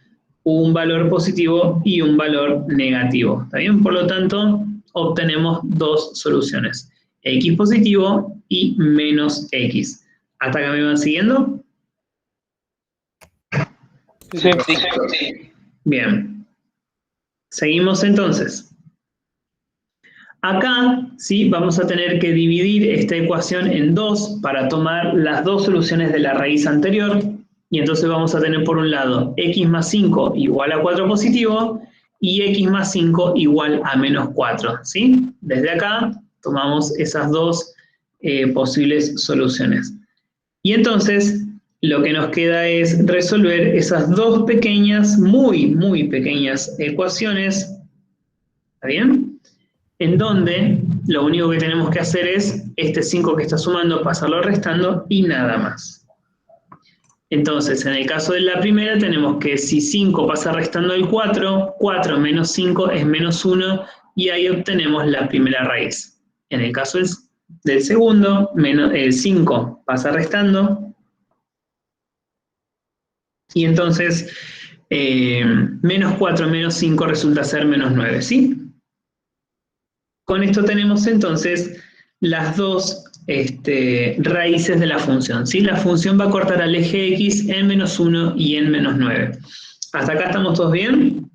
un valor positivo y un valor negativo, ¿está bien? Por lo tanto, obtenemos dos soluciones, x positivo y menos x. ¿Hasta acá me van siguiendo? Sí. Bien. Seguimos entonces. Acá, sí, vamos a tener que dividir esta ecuación en dos para tomar las dos soluciones de la raíz anterior, y entonces vamos a tener por un lado x más 5 igual a 4 positivo, y x más 5 igual a menos 4, ¿sí? Desde acá tomamos esas dos posibles soluciones. Y entonces, lo que nos queda es resolver esas dos pequeñas, muy pequeñas ecuaciones, ¿está bien? En donde lo único que tenemos que hacer es este 5 que está sumando, pasarlo restando y nada más. Entonces, en el caso de la primera tenemos que si 5 pasa restando el 4, 4 menos 5 es menos 1, y ahí obtenemos la primera raíz. En el caso del segundo, el 5 pasa restando, y entonces menos 4 menos 5 resulta ser menos 9, ¿sí? Con esto tenemos entonces las dos raíces de la función, ¿sí? La función va a cortar al eje x en menos 1 y en menos 9. ¿Hasta acá estamos todos bien?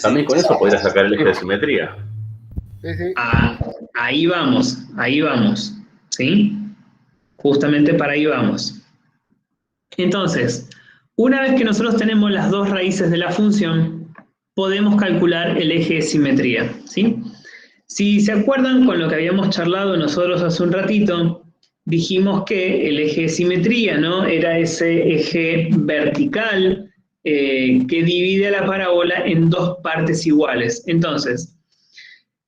También con eso podrías sacar el eje de simetría. Sí. Ahí vamos, ¿sí? Justamente para ahí vamos. Entonces, una vez que nosotros tenemos las dos raíces de la función, podemos calcular el eje de simetría, ¿sí? Si se acuerdan con lo que habíamos charlado nosotros hace un ratito, dijimos que el eje de simetría, ¿no? Era ese eje vertical que divide a la parábola en dos partes iguales. Entonces,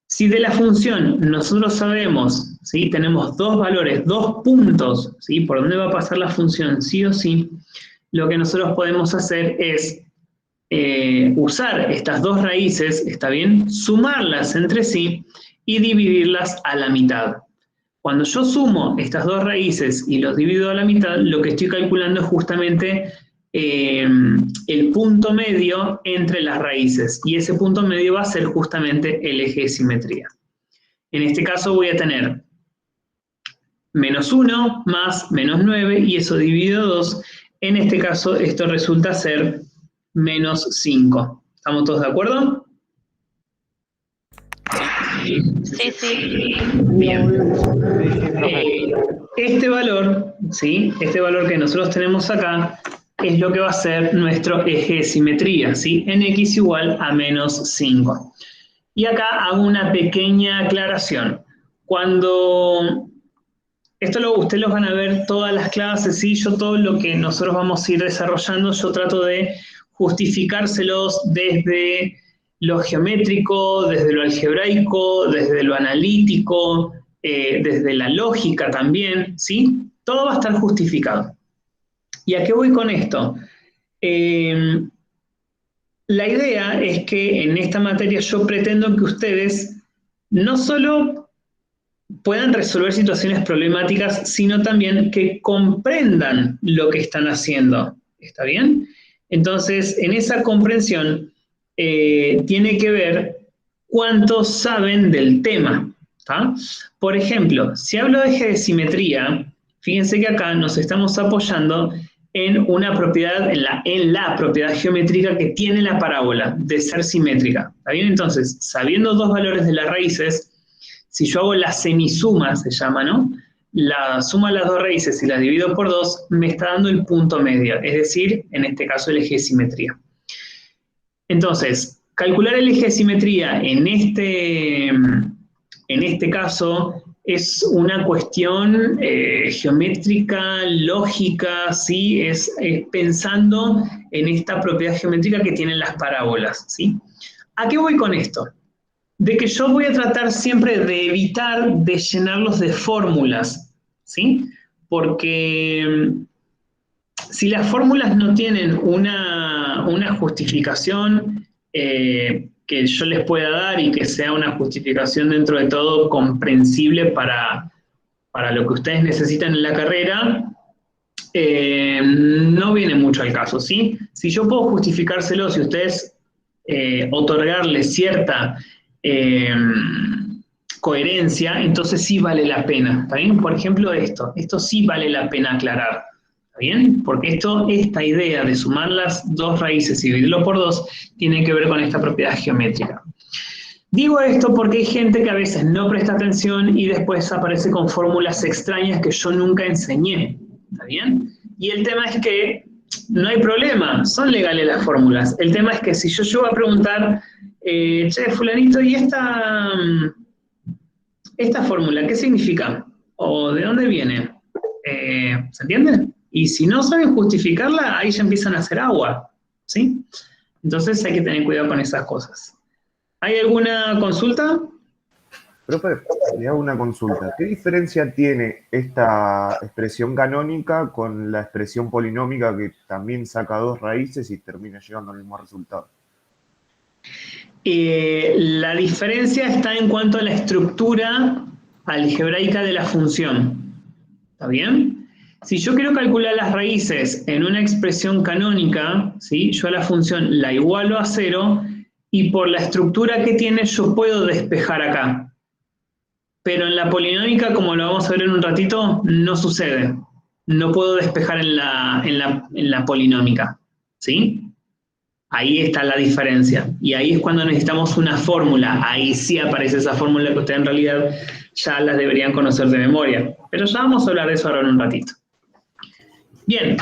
si de la función nosotros sabemos, ¿sí? Tenemos dos valores, dos puntos, ¿sí? Por dónde va a pasar la función, sí o sí, lo que nosotros podemos hacer es usar estas dos raíces, ¿está bien? Sumarlas entre sí y dividirlas a la mitad. Cuando yo sumo estas dos raíces y los divido a la mitad, lo que estoy calculando es justamente el punto medio entre las raíces, y ese punto medio va a ser justamente el eje de simetría. En este caso voy a tener menos 1 más menos 9, y eso dividido 2, en este caso esto resulta ser menos 5. ¿Estamos todos de acuerdo? Sí. Bien. Este valor, ¿sí? Este valor que nosotros tenemos acá es lo que va a ser nuestro eje de simetría, ¿sí? En x igual a menos 5. Y acá hago una pequeña aclaración. Cuando, ustedes lo van a ver todas las clases, ¿sí? Yo todo lo que nosotros vamos a ir desarrollando, yo trato de justificárselos desde lo geométrico, desde lo algebraico, desde lo analítico, desde la lógica también, ¿sí? Todo va a estar justificado. ¿Y a qué voy con esto? La idea es que en esta materia yo pretendo que ustedes no solo puedan resolver situaciones problemáticas, sino también que comprendan lo que están haciendo. ¿Está bien? Entonces, en esa comprensión tiene que ver cuántos saben del tema. ¿Tá? Por ejemplo, si hablo de eje de simetría, fíjense que acá nos estamos apoyando en una propiedad, en la propiedad geométrica que tiene la parábola, de ser simétrica. ¿Está bien? Entonces, sabiendo dos valores de las raíces, si yo hago la semisuma, se llama, ¿no? La suma de las dos raíces y las divido por 2, me está dando el punto medio, es decir, en este caso el eje de simetría. Entonces, calcular el eje de simetría en este caso es una cuestión geométrica, lógica, ¿sí? Es pensando en esta propiedad geométrica que tienen las parábolas, ¿sí? ¿A qué voy con esto? De que yo voy a tratar siempre de evitar de llenarlos de fórmulas, ¿sí? Porque si las fórmulas no tienen una justificación que yo les pueda dar y que sea una justificación dentro de todo comprensible para lo que ustedes necesitan en la carrera, no viene mucho al caso, ¿sí? Si yo puedo justificárselo, si ustedes otorgarles cierta coherencia, entonces sí vale la pena, ¿está bien? Por ejemplo, esto sí vale la pena aclarar, ¿está bien? Porque esta idea de sumar las dos raíces y dividirlo por 2 tiene que ver con esta propiedad geométrica. Digo esto porque hay gente que a veces no presta atención y después aparece con fórmulas extrañas que yo nunca enseñé, ¿está bien? Y el tema es que no hay problema, son legales las fórmulas. El tema es que si yo llego a preguntar, che, fulanito, ¿y esta fórmula qué significa? ¿O de dónde viene? ¿Se entiende? Y si no saben justificarla, ahí ya empiezan a hacer agua, ¿sí? Entonces hay que tener cuidado con esas cosas. ¿Hay alguna consulta? Profe, le hago una consulta. ¿Qué diferencia tiene esta expresión canónica con la expresión polinómica que también saca dos raíces y termina llegando al mismo resultado? La diferencia está en cuanto a la estructura algebraica de la función. ¿Está bien? Si yo quiero calcular las raíces en una expresión canónica, ¿sí? Yo a la función la igualo a 0 y por la estructura que tiene yo puedo despejar acá. Pero en la polinómica, como lo vamos a ver en un ratito, no sucede. No puedo despejar en la polinómica, ¿sí? Ahí está la diferencia. Y ahí es cuando necesitamos una fórmula. Ahí sí aparece esa fórmula que ustedes en realidad ya las deberían conocer de memoria. Pero ya vamos a hablar de eso ahora en un ratito. Bien.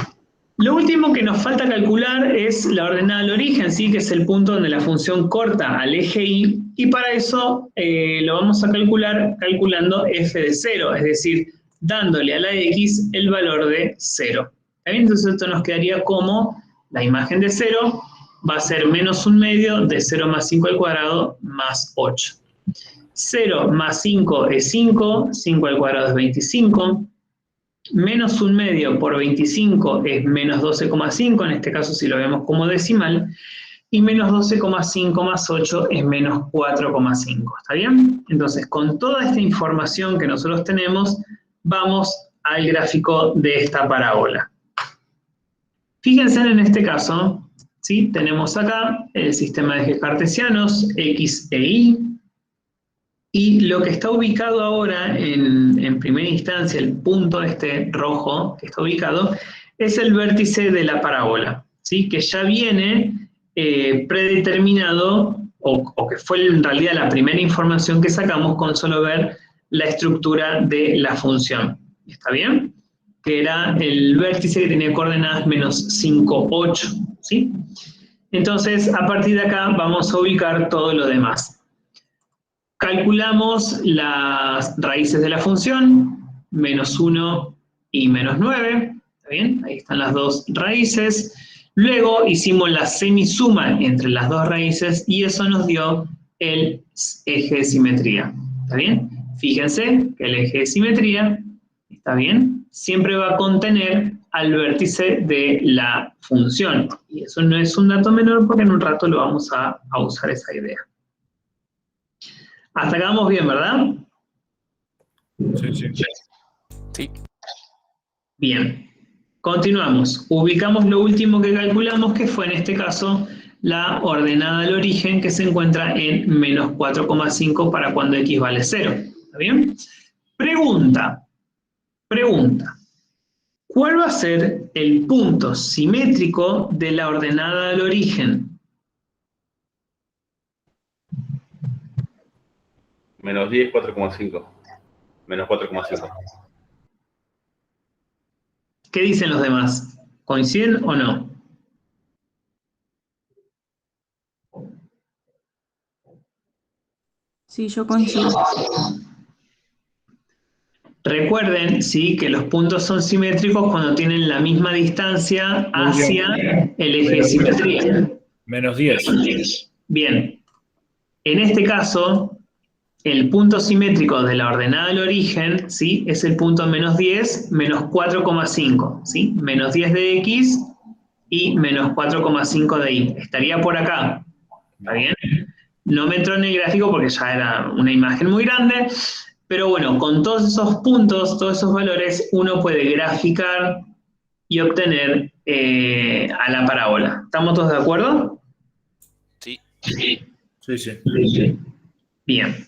Lo último que nos falta calcular es la ordenada al origen, ¿sí? Que es el punto donde la función corta al eje Y, y para eso lo vamos a calcular calculando f de 0, es decir, dándole a la x el valor de 0. ¿Está bien? Entonces esto nos quedaría como la imagen de 0 va a ser menos 1/2 de 0 más 5 al cuadrado más 8. 0 más 5 es 5, 5 al cuadrado es 25. Menos 1/2 por 25 es menos 12,5, en este caso si lo vemos como decimal, y menos 12,5 más 8 es menos 4,5, ¿está bien? Entonces, con toda esta información que nosotros tenemos, vamos al gráfico de esta parábola. Fíjense en este caso, ¿sí? Tenemos acá el sistema de ejes cartesianos, X e Y, y lo que está ubicado ahora en primera instancia, el punto este rojo que está ubicado, es el vértice de la parábola, ¿sí? Que ya viene predeterminado, o que fue en realidad la primera información que sacamos con solo ver la estructura de la función. ¿Está bien? Que era el vértice que tenía coordenadas menos 5, 8, ¿sí? Entonces, a partir de acá vamos a ubicar todo lo demás. calculamos las raíces de la función, menos 1 y menos 9, ¿está bien? Ahí están las dos raíces. Luego hicimos la semisuma entre las dos raíces y eso nos dio el eje de simetría, ¿está bien? Fíjense que el eje de simetría, ¿está bien? Siempre va a contener al vértice de la función. Y eso no es un dato menor porque en un rato lo vamos a usar esa idea. Hasta acá vamos bien, ¿verdad? Sí. Bien. Continuamos. Ubicamos lo último que calculamos, que fue en este caso la ordenada del origen, que se encuentra en menos 4,5 para cuando x vale 0. ¿Está bien? Pregunta. ¿Cuál va a ser el punto simétrico de la ordenada del origen? Menos 10, 4,5. Menos 4,5. ¿Qué dicen los demás? ¿Coinciden o no? Sí, yo coincido. Recuerden, sí, que los puntos son simétricos cuando tienen la misma distancia hacia el eje de simetría. Menos 10. Bien. En este caso, el punto simétrico de la ordenada del origen, ¿sí? Es el punto menos 10, menos 4,5, ¿sí? Menos 10 de x y menos 4,5 de y. Estaría por acá. ¿Está bien? No me entró en el gráfico porque ya era una imagen muy grande, pero bueno, con todos esos puntos, todos esos valores, uno puede graficar y obtener a la parábola. ¿Estamos todos de acuerdo? Sí. Sí. Bien.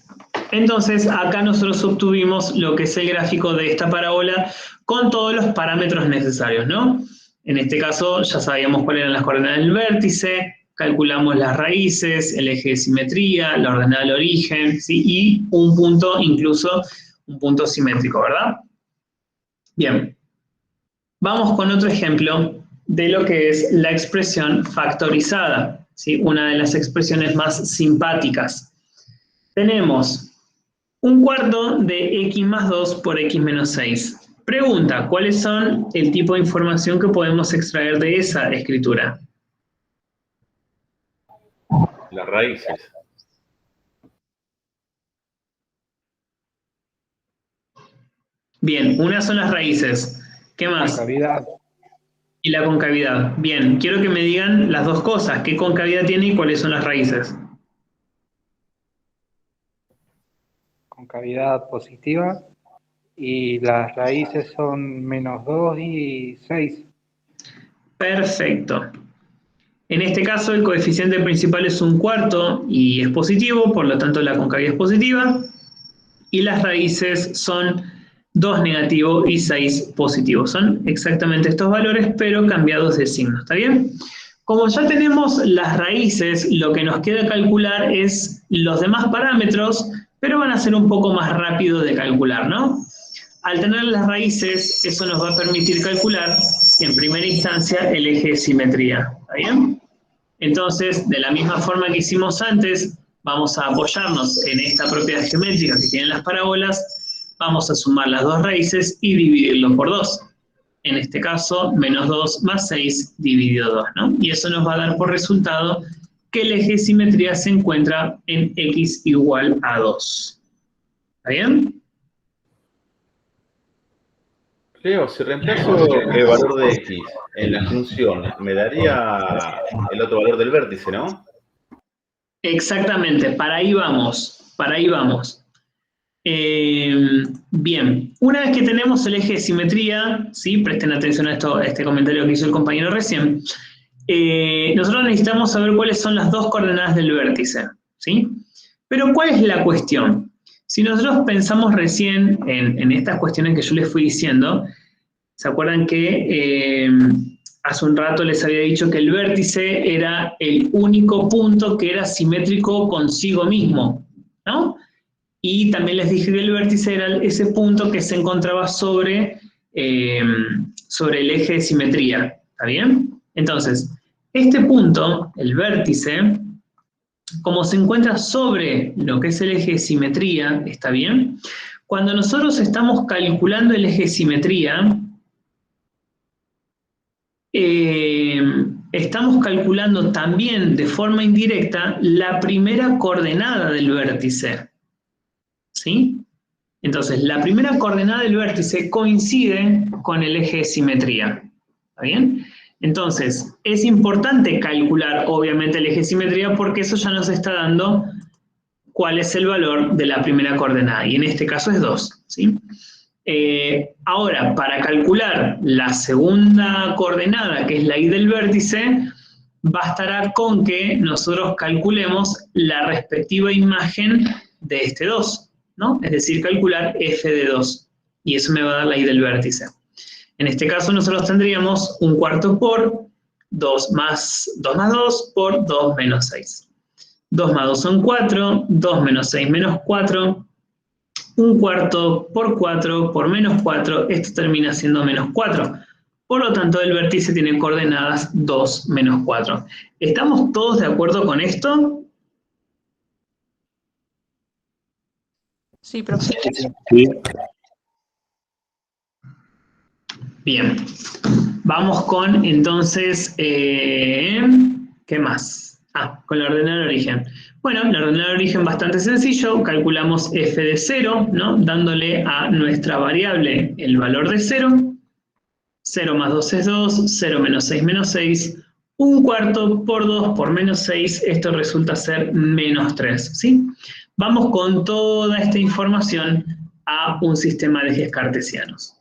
Entonces, acá nosotros obtuvimos lo que es el gráfico de esta parábola con todos los parámetros necesarios, ¿no? En este caso, ya sabíamos cuáles eran las coordenadas del vértice, calculamos las raíces, el eje de simetría, la ordenada del origen, ¿sí? Y un punto, incluso un punto simétrico, ¿verdad? Bien. Vamos con otro ejemplo de lo que es la expresión factorizada, ¿sí? Una de las expresiones más simpáticas. Tenemos un cuarto de x más 2 por x menos 6. Pregunta, ¿cuáles son el tipo de información que podemos extraer de esa escritura? Las raíces. Bien, una son las raíces. ¿Qué más? Concavidad. Y la concavidad. Bien, quiero que me digan las dos cosas. ¿Qué concavidad tiene y cuáles son las raíces? Concavidad positiva. Y las raíces son menos 2 y 6. Perfecto. En este caso, el coeficiente principal es un cuarto y es positivo, por lo tanto la concavidad es positiva. Y las raíces son 2 negativo y 6 positivo. Son exactamente estos valores, pero cambiados de signo. ¿Está bien? Como ya tenemos las raíces, lo que nos queda calcular es los demás parámetros, pero van a ser un poco más rápido de calcular, ¿no? Al tener las raíces, eso nos va a permitir calcular, en primera instancia, el eje de simetría. ¿Está bien? Entonces, de la misma forma que hicimos antes, vamos a apoyarnos en esta propiedad geométrica que tienen las parábolas, vamos a sumar las dos raíces y dividirlo por 2. En este caso, menos 2 más 6 dividido 2, ¿no? Y eso nos va a dar por resultado que el eje de simetría se encuentra en x igual a 2. ¿Está bien? Leo, si reemplazo el valor de x en la función, me daría el otro valor del vértice, ¿no? Exactamente, para ahí vamos, bien, una vez que tenemos el eje de simetría, ¿sí? Presten atención a este comentario que hizo el compañero recién, nosotros necesitamos saber cuáles son las dos coordenadas del vértice, ¿sí? Pero ¿cuál es la cuestión? Si nosotros pensamos recién en estas cuestiones que yo les fui diciendo, ¿se acuerdan que hace un rato les había dicho que el vértice era el único punto que era simétrico consigo mismo, ¿no? Y también les dije que el vértice era ese punto que se encontraba sobre el eje de simetría, ¿está bien? Entonces, este punto, el vértice, como se encuentra sobre lo que es el eje de simetría, ¿está bien? Cuando nosotros estamos calculando el eje de simetría, estamos calculando también de forma indirecta la primera coordenada del vértice, ¿sí? Entonces, la primera coordenada del vértice coincide con el eje de simetría, ¿está bien? Entonces, es importante calcular, obviamente, el eje de simetría porque eso ya nos está dando cuál es el valor de la primera coordenada, y en este caso es 2, ¿sí? Ahora, para calcular la segunda coordenada, que es la y del vértice, bastará con que nosotros calculemos la respectiva imagen de este 2, ¿no? Es decir, calcular f de 2, y eso me va a dar la y del vértice. En este caso nosotros tendríamos 1/4 por 2 más 2 por 2 menos 6. 2 más 2 son 4, 2 menos 6 menos 4, 1/4 por 4 por menos 4, esto termina siendo menos 4. Por lo tanto, el vértice tiene coordenadas 2 menos 4. ¿Estamos todos de acuerdo con esto? Sí, profe. Sí. Bien. Vamos con, entonces, ¿qué más? Con la ordenada de origen. Bueno, la ordenada de origen bastante sencillo. Calculamos f de 0, ¿no? Dándole a nuestra variable el valor de 0. 0 más 2 es 2, 0 menos 6 menos 6, 1/4 por 2 por menos 6, esto resulta ser menos 3, ¿sí? Vamos con toda esta información a un sistema de ejes cartesianos.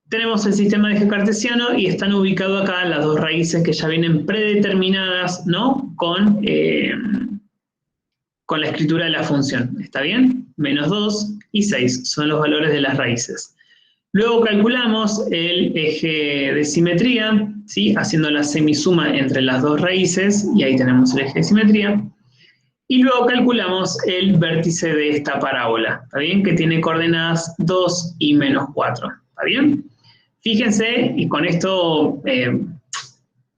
Tenemos el sistema de eje cartesiano y están ubicados acá las dos raíces que ya vienen predeterminadas, ¿no? Con la escritura de la función, ¿está bien? Menos 2 y 6 son los valores de las raíces. Luego calculamos el eje de simetría, ¿sí? Haciendo la semisuma entre las dos raíces, y ahí tenemos el eje de simetría. Y luego calculamos el vértice de esta parábola, ¿está bien? Que tiene coordenadas 2 y menos 4, ¿está bien? Fíjense, y con esto,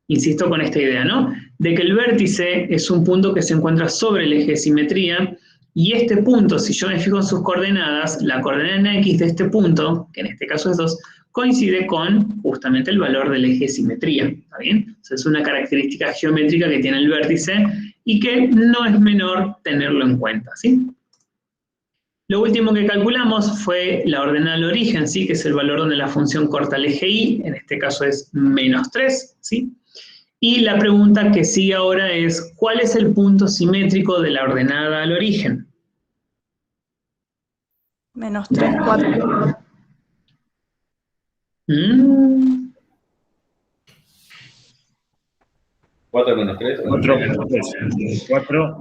insisto con esta idea, ¿no? De que el vértice es un punto que se encuentra sobre el eje de simetría, y este punto, si yo me fijo en sus coordenadas, la coordenada en X de este punto, que en este caso es 2, coincide con justamente el valor del eje de simetría, ¿está bien? O sea, es una característica geométrica que tiene el vértice y que no es menor tenerlo en cuenta, ¿sí? Lo último que calculamos fue la ordenada del origen, ¿sí? Que es el valor donde la función corta el eje y, en este caso es menos 3, ¿sí? Y la pregunta que sigue ahora es, ¿cuál es el punto simétrico de la ordenada al origen? Menos 3, 4. ¿Mm? 4 menos 3. 4 menos 3. 4.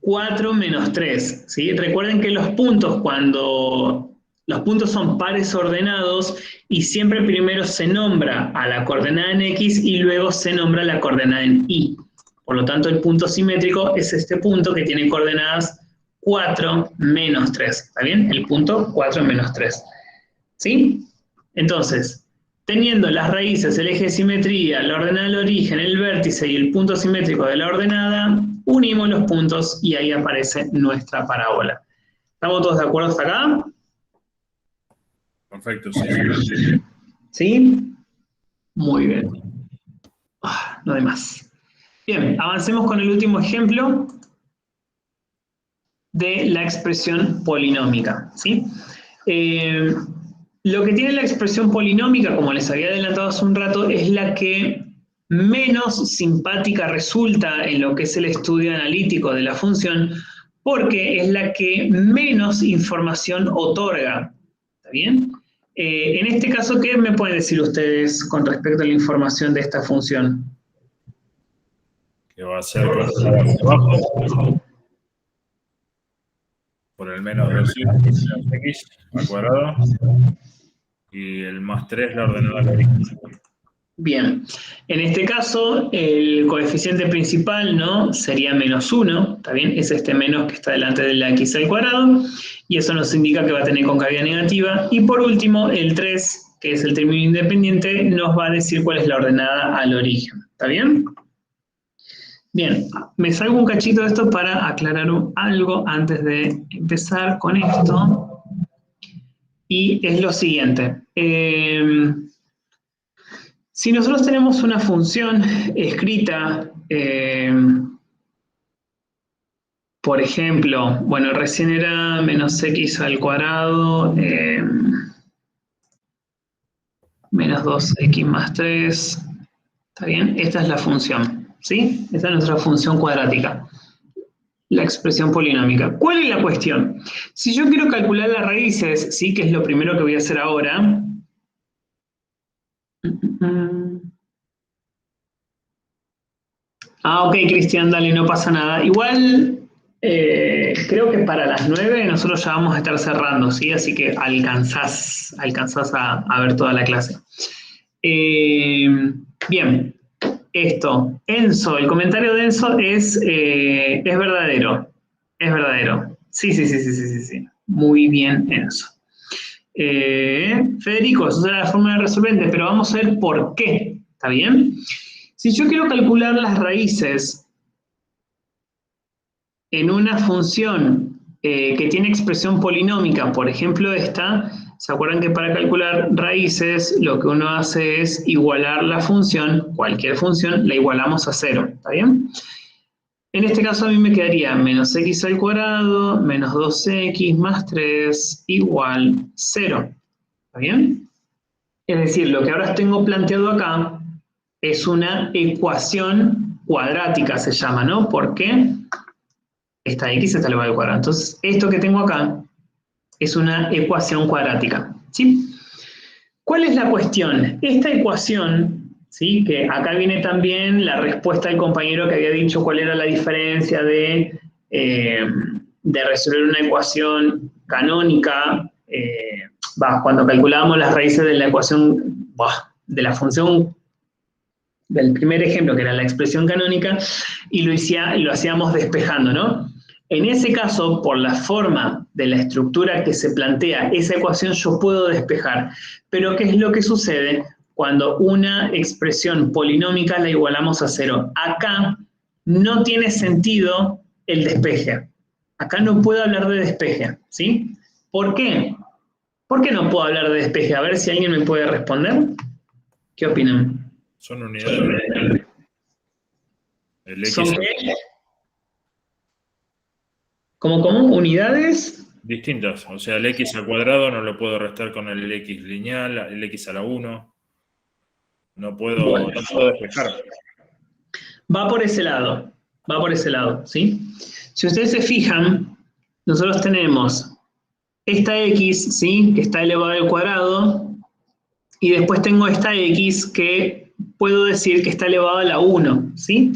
4 menos 3, ¿sí? Recuerden que los puntos, cuando los puntos son pares ordenados, y siempre primero se nombra a la coordenada en X y luego se nombra la coordenada en Y. Por lo tanto, el punto simétrico es este punto que tiene coordenadas 4 menos 3, ¿está bien? El punto 4 menos 3, ¿sí? Entonces, teniendo las raíces, el eje de simetría, la ordenada del origen, el vértice y el punto simétrico de la ordenada, unimos los puntos y ahí aparece nuestra parábola. ¿Estamos todos de acuerdo hasta acá? Perfecto, sí. ¿Sí? Muy bien. No hay más. Bien, avancemos con el último ejemplo de la expresión polinómica, ¿sí? Lo que tiene la expresión polinómica, como les había adelantado hace un rato, es la que menos simpática resulta en lo que es el estudio analítico de la función, porque es la que menos información otorga, ¿está bien? En este caso, ¿qué me pueden decir ustedes con respecto a la información de esta función? Que va a ser abajo por el menos 2x al cuadrado y el más 3 la ordenada del origen. Bien, en este caso el coeficiente principal, ¿no? Sería menos 1, ¿está bien? Es este menos que está delante de la x al cuadrado, y eso nos indica que va a tener concavidad negativa. Y por último, el 3, que es el término independiente, nos va a decir cuál es la ordenada al origen, ¿está bien? Bien, me salgo un cachito de esto para aclarar algo antes de empezar con esto. Y es lo siguiente. Si nosotros tenemos una función escrita, por ejemplo, bueno, recién era menos x al cuadrado, menos 2x más 3, ¿está bien? Esta es la función, ¿sí? Esta es nuestra función cuadrática, la expresión polinómica. ¿Cuál es la cuestión? Si yo quiero calcular las raíces, ¿sí? Que es lo primero que voy a hacer ahora. Ah, ok, Cristian, dale, no pasa nada. Igual, creo que para las 9 nosotros ya vamos a estar cerrando, ¿sí? Así que alcanzás a ver toda la clase. Bien, esto, Enzo, el comentario de Enzo es verdadero. Es verdadero. Sí. Muy bien, Enzo. Federico, eso será la forma de resolvente, pero vamos a ver por qué. ¿Está bien? Si yo quiero calcular las raíces en una función que tiene expresión polinómica, por ejemplo esta, ¿se acuerdan que para calcular raíces lo que uno hace es igualar la función, cualquier función, la igualamos a 0, ¿está bien? En este caso a mí me quedaría menos x al cuadrado, menos 2x más 3 igual 0, ¿está bien? Es decir, lo que ahora tengo planteado acá es una ecuación cuadrática, se llama, ¿no? Porque esta x está elevado al cuadrado. Entonces, esto que tengo acá es una ecuación cuadrática, ¿sí? ¿Cuál es la cuestión? Esta ecuación, ¿sí? Que acá viene también la respuesta del compañero que había dicho cuál era la diferencia de resolver una ecuación canónica, cuando calculábamos las raíces de la ecuación, de la función del primer ejemplo, que era la expresión canónica, y lo hacíamos despejando, ¿no? En ese caso, por la forma de la estructura que se plantea esa ecuación, yo puedo despejar. Pero ¿qué es lo que sucede cuando una expresión polinómica la igualamos a 0? Acá no tiene sentido el despeje. Acá no puedo hablar de despeje, ¿sí? ¿Por qué? ¿Por qué no puedo hablar de despeje? A ver si alguien me puede responder. ¿Qué opinan? Son unidades. El X ¿Son qué? ¿Cómo? ¿Unidades? distintas. O sea, el X al cuadrado no lo puedo restar con el X lineal, el X a la 1. No puedo despejar. Va por ese lado, ¿sí? Si ustedes se fijan, nosotros tenemos esta X, ¿sí? Que está elevada al cuadrado, y después tengo esta X que puedo decir que está elevada a la 1, ¿sí?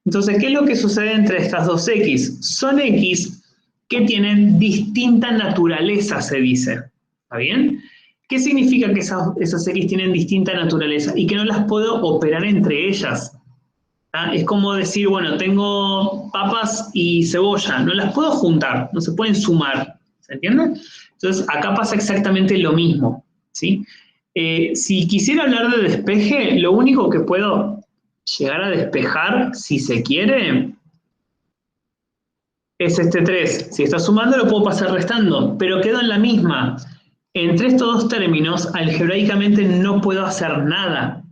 Entonces, ¿qué es lo que sucede entre estas dos X? Son X que tienen distinta naturaleza, se dice. ¿Está bien? ¿Qué significa que esas X tienen distinta naturaleza? Y que no las puedo operar entre ellas. ¿Ah? Es como decir, bueno, tengo papas y cebolla, no las puedo juntar, no se pueden sumar. ¿Se entiende? Entonces, acá pasa exactamente lo mismo, ¿sí? Si quisiera hablar de despeje, lo único que puedo llegar a despejar, si se quiere, es este 3. Si está sumando, lo puedo pasar restando, pero quedo en la misma. Entre estos dos términos, algebraicamente no puedo hacer nada.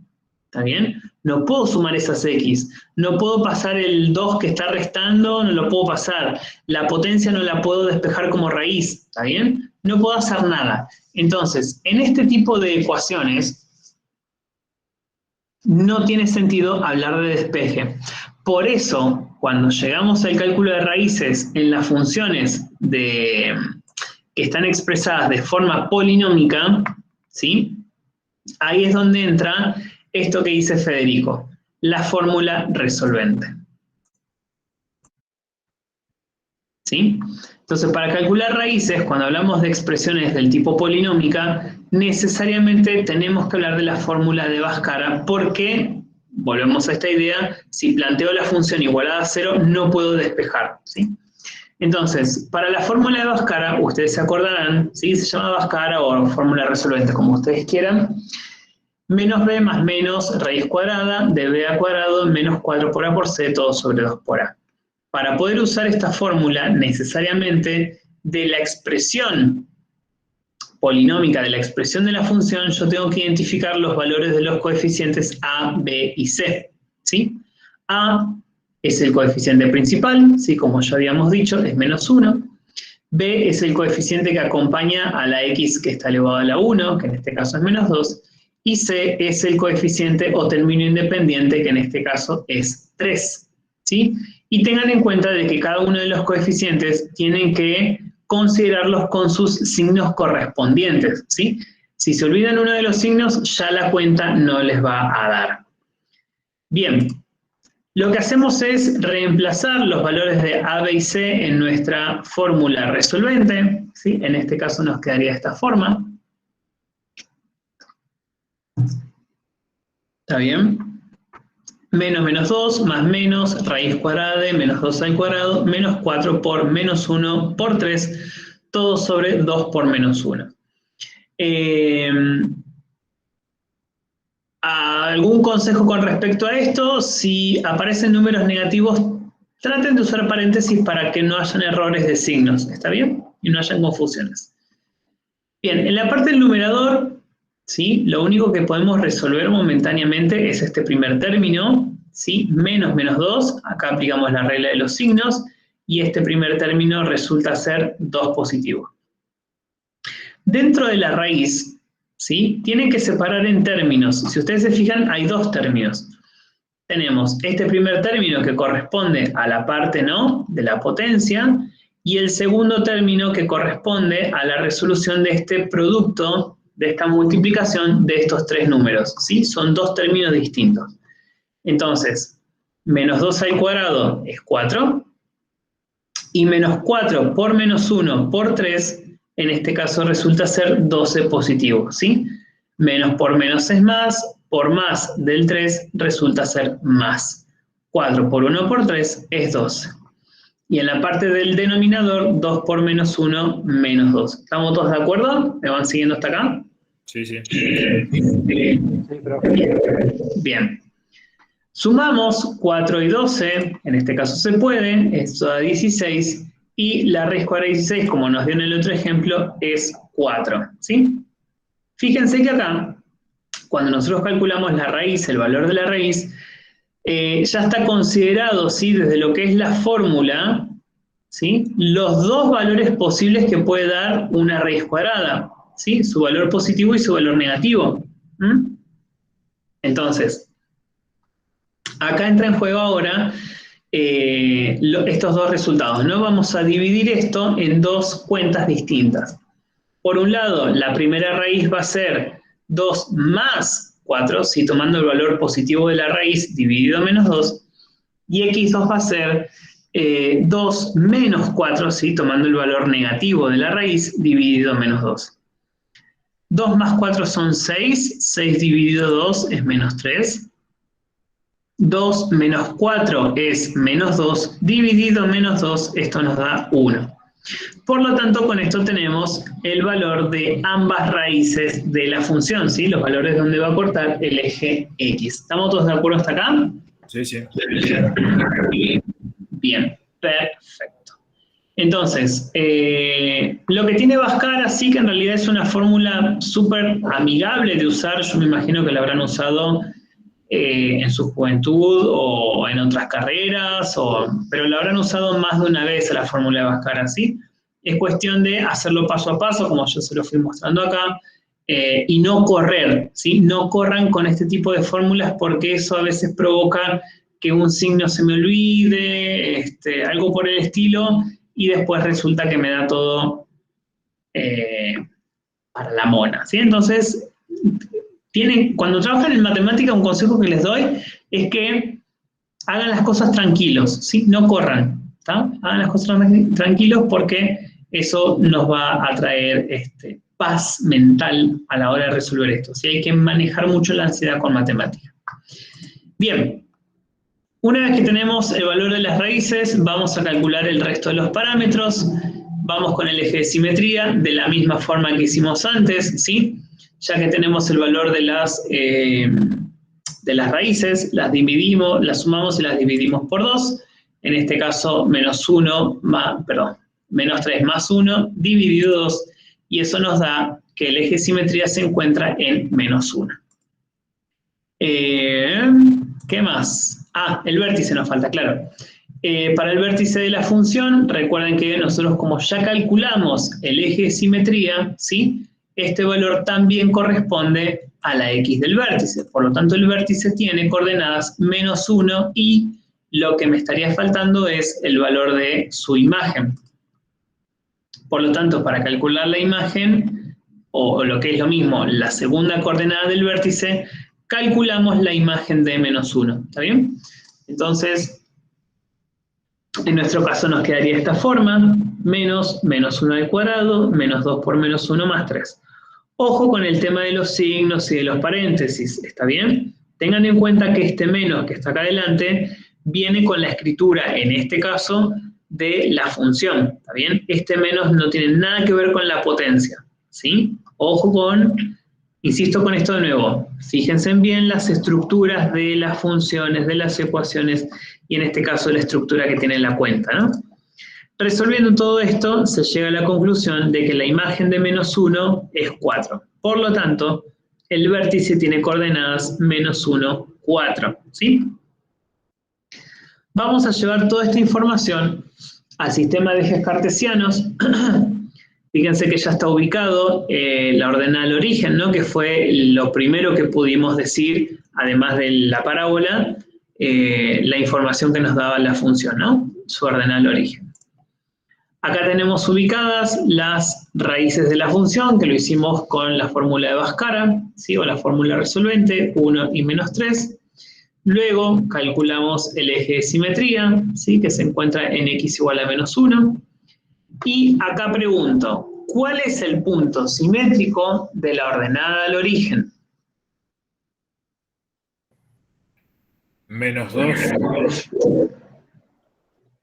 ¿Está bien? No puedo sumar esas X. No puedo pasar el 2 que está restando, no lo puedo pasar. La potencia no la puedo despejar como raíz. ¿Está bien? No puedo hacer nada. Entonces, en este tipo de ecuaciones, no tiene sentido hablar de despeje. Por eso, cuando llegamos al cálculo de raíces en las funciones que están expresadas de forma polinómica, ¿sí? Ahí es donde entra esto que dice Federico, la fórmula resolvente. ¿Sí? Entonces, para calcular raíces, cuando hablamos de expresiones del tipo polinómica, necesariamente tenemos que hablar de la fórmula de Bhaskara, porque, volvemos a esta idea, si planteo la función igualada a 0, no puedo despejar, ¿sí? Entonces, para la fórmula de Bhaskara, ustedes se acordarán, ¿sí? Se llama Bhaskara o fórmula resolvente, como ustedes quieran. menos b más menos raíz cuadrada de b al cuadrado menos 4 por a por c, todo sobre 2 por a. Para poder usar esta fórmula, necesariamente de la expresión polinómica, de la expresión de la función, yo tengo que identificar los valores de los coeficientes a, b y c, ¿sí? A es el coeficiente principal, ¿sí? Como ya habíamos dicho, es menos 1. B es el coeficiente que acompaña a la x que está elevado a la 1, que en este caso es menos 2. Y C es el coeficiente o término independiente, que en este caso es 3, ¿sí? Y tengan en cuenta de que cada uno de los coeficientes tienen que considerarlos con sus signos correspondientes, ¿sí? Si se olvidan uno de los signos, ya la cuenta no les va a dar. Bien, lo que hacemos es reemplazar los valores de A, B y C en nuestra fórmula resolvente, ¿sí? En este caso nos quedaría de esta forma. ¿Está bien? Menos menos 2 más menos raíz cuadrada de menos 2 al cuadrado menos 4 por menos 1 por 3, todo sobre 2 por menos 1. ¿Algún consejo con respecto a esto? Si aparecen números negativos, traten de usar paréntesis para que no hayan errores de signos, ¿está bien? Y no hayan confusiones. Bien, en la parte del numerador, ¿sí? Lo único que podemos resolver momentáneamente es este primer término, ¿sí? Menos menos 2, acá aplicamos la regla de los signos, y este primer término resulta ser 2 positivo. Dentro de la raíz, ¿sí? Tienen que separar en términos. Si ustedes se fijan, hay dos términos. Tenemos este primer término que corresponde a la parte, ¿no?, de la potencia, y el segundo término que corresponde a la resolución de este producto, de esta multiplicación de estos tres números, ¿sí? Son dos términos distintos. Entonces, menos 2 al cuadrado es 4, y menos 4 por menos 1 por 3, en este caso resulta ser 12 positivo, ¿sí? Menos por menos es más, por más del 3 resulta ser más. 4 por 1 por 3 es 12. Y en la parte del denominador, 2 por menos 1, menos 2. ¿Estamos todos de acuerdo? ¿Me van siguiendo hasta acá? Sí, sí. Bien. Sumamos 4 y 12, en este caso se puede, esto da 16, y la raíz cuadrada de 16, como nos dio en el otro ejemplo, es 4, ¿sí? Fíjense que acá, cuando nosotros calculamos la raíz, el valor de la raíz, ya está considerado, ¿sí?, desde lo que es la fórmula, ¿sí?, los dos valores posibles que puede dar una raíz cuadrada, ¿sí?, su valor positivo y su valor negativo. Entonces, acá entra en juego ahora estos dos resultados, ¿no? Vamos a dividir esto en dos cuentas distintas. Por un lado, la primera raíz va a ser 2 más 4, ¿sí?, tomando el valor positivo de la raíz dividido menos 2, y x2 va a ser 2 menos 4, ¿sí?, tomando el valor negativo de la raíz dividido menos 2. 2 más 4 son 6, 6 dividido 2 es menos 3. 2 menos 4 es menos 2, dividido menos 2, esto nos da 1. Por lo tanto, con esto tenemos el valor de ambas raíces de la función, ¿sí? Los valores donde va a cortar el eje X. ¿Estamos todos de acuerdo hasta acá? Sí, sí. Bien, perfecto. Entonces, lo que tiene Bhaskara sí que en realidad es una fórmula súper amigable de usar. Yo me imagino que la habrán usado en su juventud o en otras carreras, pero la habrán usado más de una vez a la fórmula de Bhaskara, ¿sí? Es cuestión de hacerlo paso a paso, como yo se lo fui mostrando acá, y no correr, ¿sí? No corran con este tipo de fórmulas porque eso a veces provoca que un signo se me olvide, algo por el estilo, y después resulta que me da todo para la mona, ¿sí? Entonces, cuando trabajan en matemática, un consejo que les doy es que hagan las cosas tranquilos, ¿sí? No corran, ¿tá? Hagan las cosas tranquilos porque eso nos va a traer paz mental a la hora de resolver esto, ¿sí? Hay que manejar mucho la ansiedad con matemática. Bien, una vez que tenemos el valor de las raíces, vamos a calcular el resto de los parámetros. Vamos con el eje de simetría, de la misma forma que hicimos antes, ¿sí? ya que tenemos el valor de las raíces, las sumamos y las dividimos por 2, en este caso menos 3 más 1 dividido 2, y eso nos da que el eje de simetría se encuentra en menos 1. ¿Qué más? El vértice nos falta, claro. Para el vértice de la función, recuerden que nosotros como ya calculamos el eje de simetría, ¿sí? Este valor también corresponde a la x del vértice. Por lo tanto, el vértice tiene coordenadas menos 1 y lo que me estaría faltando es el valor de su imagen. Por lo tanto, para calcular la imagen, o lo que es lo mismo, la segunda coordenada del vértice, calculamos la imagen de menos 1. ¿Está bien? Entonces, en nuestro caso nos quedaría de esta forma, menos 1 al cuadrado, menos 2 por menos 1 más 3. Ojo con el tema de los signos y de los paréntesis, ¿está bien? Tengan en cuenta que este menos que está acá adelante viene con la escritura, en este caso, de la función, ¿está bien? Este menos no tiene nada que ver con la potencia, ¿sí? Ojo insisto con esto de nuevo, fíjense bien las estructuras de las funciones, de las ecuaciones, y en este caso la estructura que tiene la cuenta, ¿no? Resolviendo todo esto, se llega a la conclusión de que la imagen de menos 1 es 4. Por lo tanto, el vértice tiene coordenadas menos 1, 4, ¿sí? Vamos a llevar toda esta información al sistema de ejes cartesianos. Fíjense que ya está ubicado la ordenada al origen, ¿no? Que fue lo primero que pudimos decir, además de la parábola, la información que nos daba la función, ¿no? Su ordenada al origen. Acá tenemos ubicadas las raíces de la función, que lo hicimos con la fórmula de Bhaskara, ¿sí? O la fórmula resolvente, 1 y menos 3. Luego calculamos el eje de simetría, ¿sí? Que se encuentra en x igual a menos 1. Y acá pregunto, ¿cuál es el punto simétrico de la ordenada al origen? Menos 2.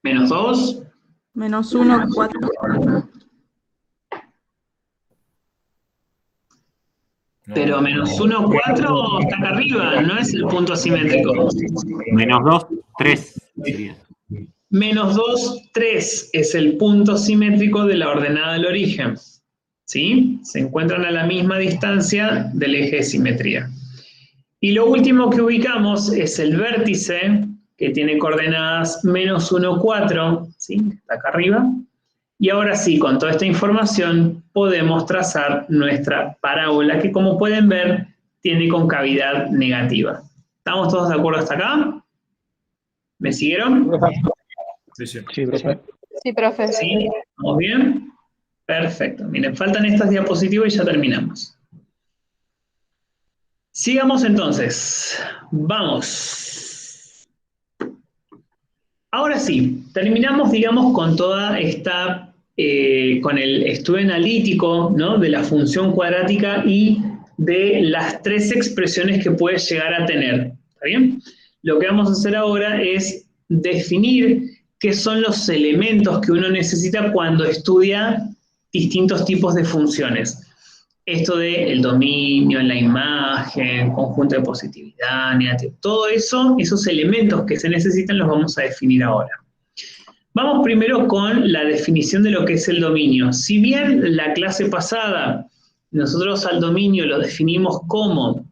Menos 2. Menos 1, 4. Pero menos 1, 4 está acá arriba, no es el punto simétrico. Menos 2, 3 sería. Menos 2, 3 es el punto simétrico de la ordenada al origen. ¿Sí? Se encuentran a la misma distancia del eje de simetría. Y lo último que ubicamos es el vértice, que tiene coordenadas menos 1, 4, ¿sí? Está acá arriba. Y ahora sí, con toda esta información, podemos trazar nuestra parábola, que como pueden ver, tiene concavidad negativa. ¿Estamos todos de acuerdo hasta acá? ¿Me siguieron? Sí, profe. Sí, profe. ¿Sí? ¿Estamos bien? Perfecto. Miren, faltan estas diapositivas y ya terminamos. Sigamos entonces. Vamos. Ahora sí, terminamos, digamos, con toda esta, con el estudio analítico, ¿no? De la función cuadrática y de las 3 expresiones que puede llegar a tener. ¿Está bien? Lo que vamos a hacer ahora es definir qué son los elementos que uno necesita cuando estudia distintos tipos de funciones. Esto de el dominio, la imagen, conjunto de positividad, negativo, todo eso, esos elementos que se necesitan los vamos a definir ahora. Vamos primero con la definición de lo que es el dominio. Si bien la clase pasada nosotros al dominio lo definimos como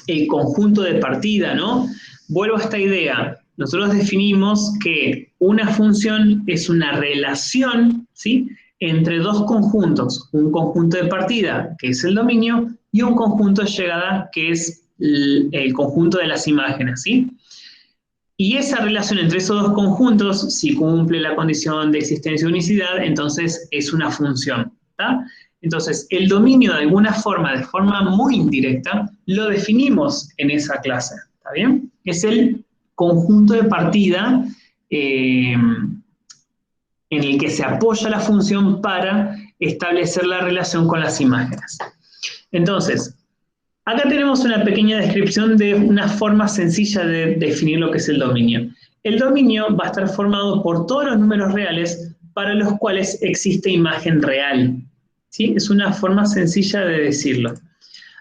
el conjunto de partida, ¿no? Vuelvo a esta idea. Nosotros definimos que una función es una relación, ¿sí? Entre dos conjuntos, un conjunto de partida, que es el dominio, y un conjunto de llegada, que es el conjunto de las imágenes, ¿sí? Y esa relación entre esos dos conjuntos, si cumple la condición de existencia de unicidad, entonces es una función, ¿tá? Entonces, el dominio de alguna forma, de forma muy indirecta, lo definimos en esa clase, ¿está bien? Es el conjunto de partida en el que se apoya la función para establecer la relación con las imágenes. Entonces, acá tenemos una pequeña descripción de una forma sencilla de definir lo que es el dominio. El dominio va a estar formado por todos los números reales para los cuales existe imagen real, ¿sí? Es una forma sencilla de decirlo.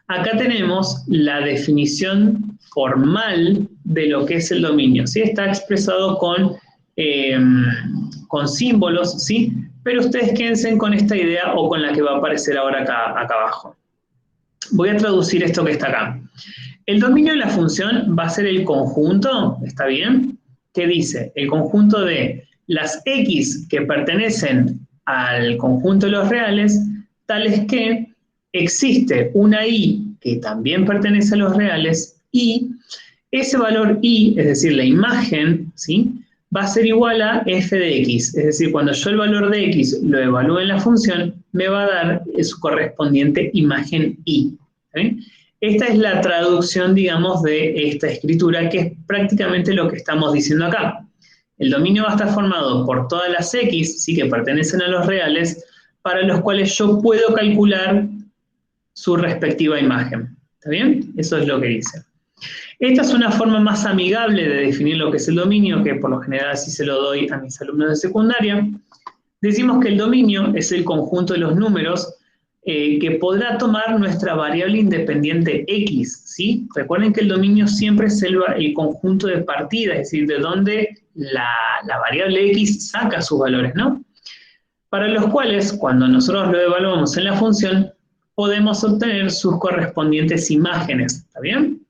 acá tenemos la definición formal de lo que es el dominio, ¿sí? Está expresado con símbolos, ¿sí? Pero ustedes quédense con esta idea o con la que va a aparecer ahora acá abajo. Voy a traducir esto que está acá. El dominio de la función va a ser el conjunto, ¿está bien? Que dice, el conjunto de las x que pertenecen al conjunto de los reales, tales que existe una y que también pertenece a los reales y ese valor y, es decir, la imagen, ¿sí?, va a ser igual a f de x. Es decir, cuando yo el valor de x lo evalúe en la función, me va a dar su correspondiente imagen y. ¿Sí? Esta es la traducción, digamos, de esta escritura, que es prácticamente lo que estamos diciendo acá. El dominio va a estar formado por todas las x, ¿sí?, que pertenecen a los reales, para los cuales yo puedo calcular su respectiva imagen. ¿Está bien? Eso es lo que dice. Esta es una forma más amigable de definir lo que es el dominio, que por lo general así se lo doy a mis alumnos de secundaria. Decimos que el dominio es el conjunto de los números que podrá tomar nuestra variable independiente x, ¿sí? Recuerden que el dominio siempre es el conjunto de partida, es decir, de donde la variable x saca sus valores, ¿no? Para los cuales, cuando nosotros lo evaluamos en la función, podemos obtener sus correspondientes imágenes, ¿está bien?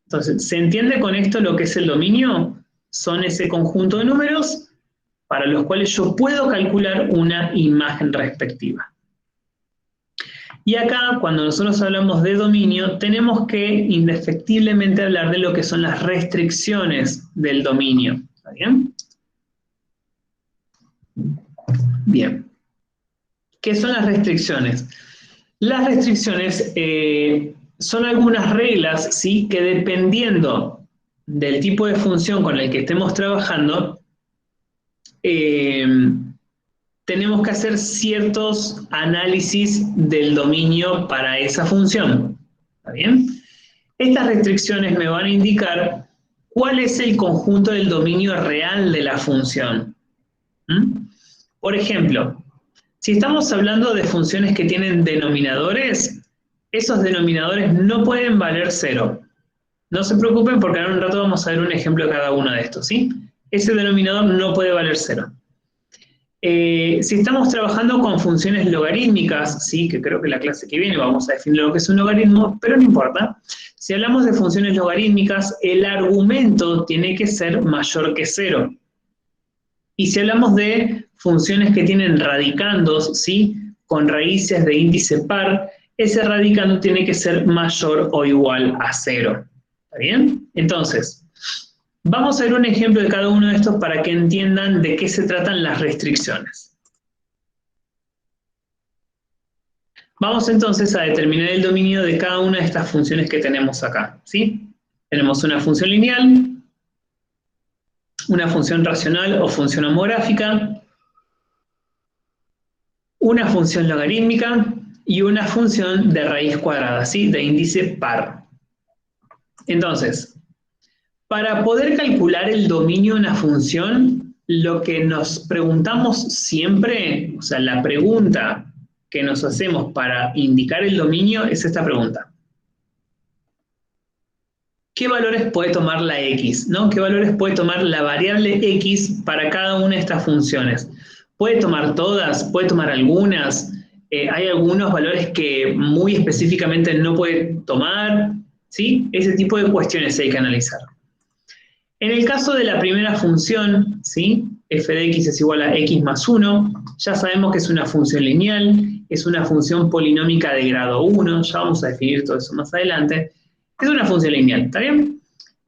Entonces, ¿se entiende con esto lo que es el dominio? Son ese conjunto de números para los cuales yo puedo calcular una imagen respectiva. Y acá, cuando nosotros hablamos de dominio, tenemos que indefectiblemente hablar de lo que son las restricciones del dominio. ¿Está bien? Bien. ¿Qué son las restricciones? Las restricciones son algunas reglas, ¿sí?, que dependiendo del tipo de función con el que estemos trabajando, tenemos que hacer ciertos análisis del dominio para esa función. ¿Está bien? Estas restricciones me van a indicar cuál es el conjunto del dominio real de la función. Por ejemplo, si estamos hablando de funciones que tienen denominadores, esos denominadores no pueden valer 0. No se preocupen porque ahora en un rato vamos a ver un ejemplo de cada uno de estos, ¿sí? Ese denominador no puede valer 0. Si estamos trabajando con funciones logarítmicas, ¿sí?, que creo que la clase que viene vamos a definir lo que es un logaritmo, pero no importa. Si hablamos de funciones logarítmicas, el argumento tiene que ser mayor que 0. Y si hablamos de funciones que tienen radicandos, ¿sí?, con raíces de índice par, ese radicando tiene que ser mayor o igual a 0. ¿Está bien? Entonces, vamos a ver un ejemplo de cada uno de estos para que entiendan de qué se tratan las restricciones. Vamos entonces a determinar el dominio de cada una de estas funciones que tenemos acá, ¿sí? Tenemos una función lineal, una función racional o función homográfica, una función logarítmica y una función de raíz cuadrada, ¿sí?, de índice par. Entonces, para poder calcular el dominio de una función, lo que nos preguntamos siempre, o sea, la pregunta que nos hacemos para indicar el dominio es esta pregunta. ¿Qué valores puede tomar la x, ¿no? ¿Qué valores puede tomar la variable x para cada una de estas funciones? ¿Puede tomar todas? ¿Puede tomar algunas? ¿Hay algunos valores que muy específicamente no puede tomar? ¿Sí? Ese tipo de cuestiones hay que analizar. En el caso de la primera función, ¿sí?, f de x es igual a x más 1, ya sabemos que es una función lineal, es una función polinómica de grado 1, ya vamos a definir todo eso más adelante. Es una función lineal, ¿está bien?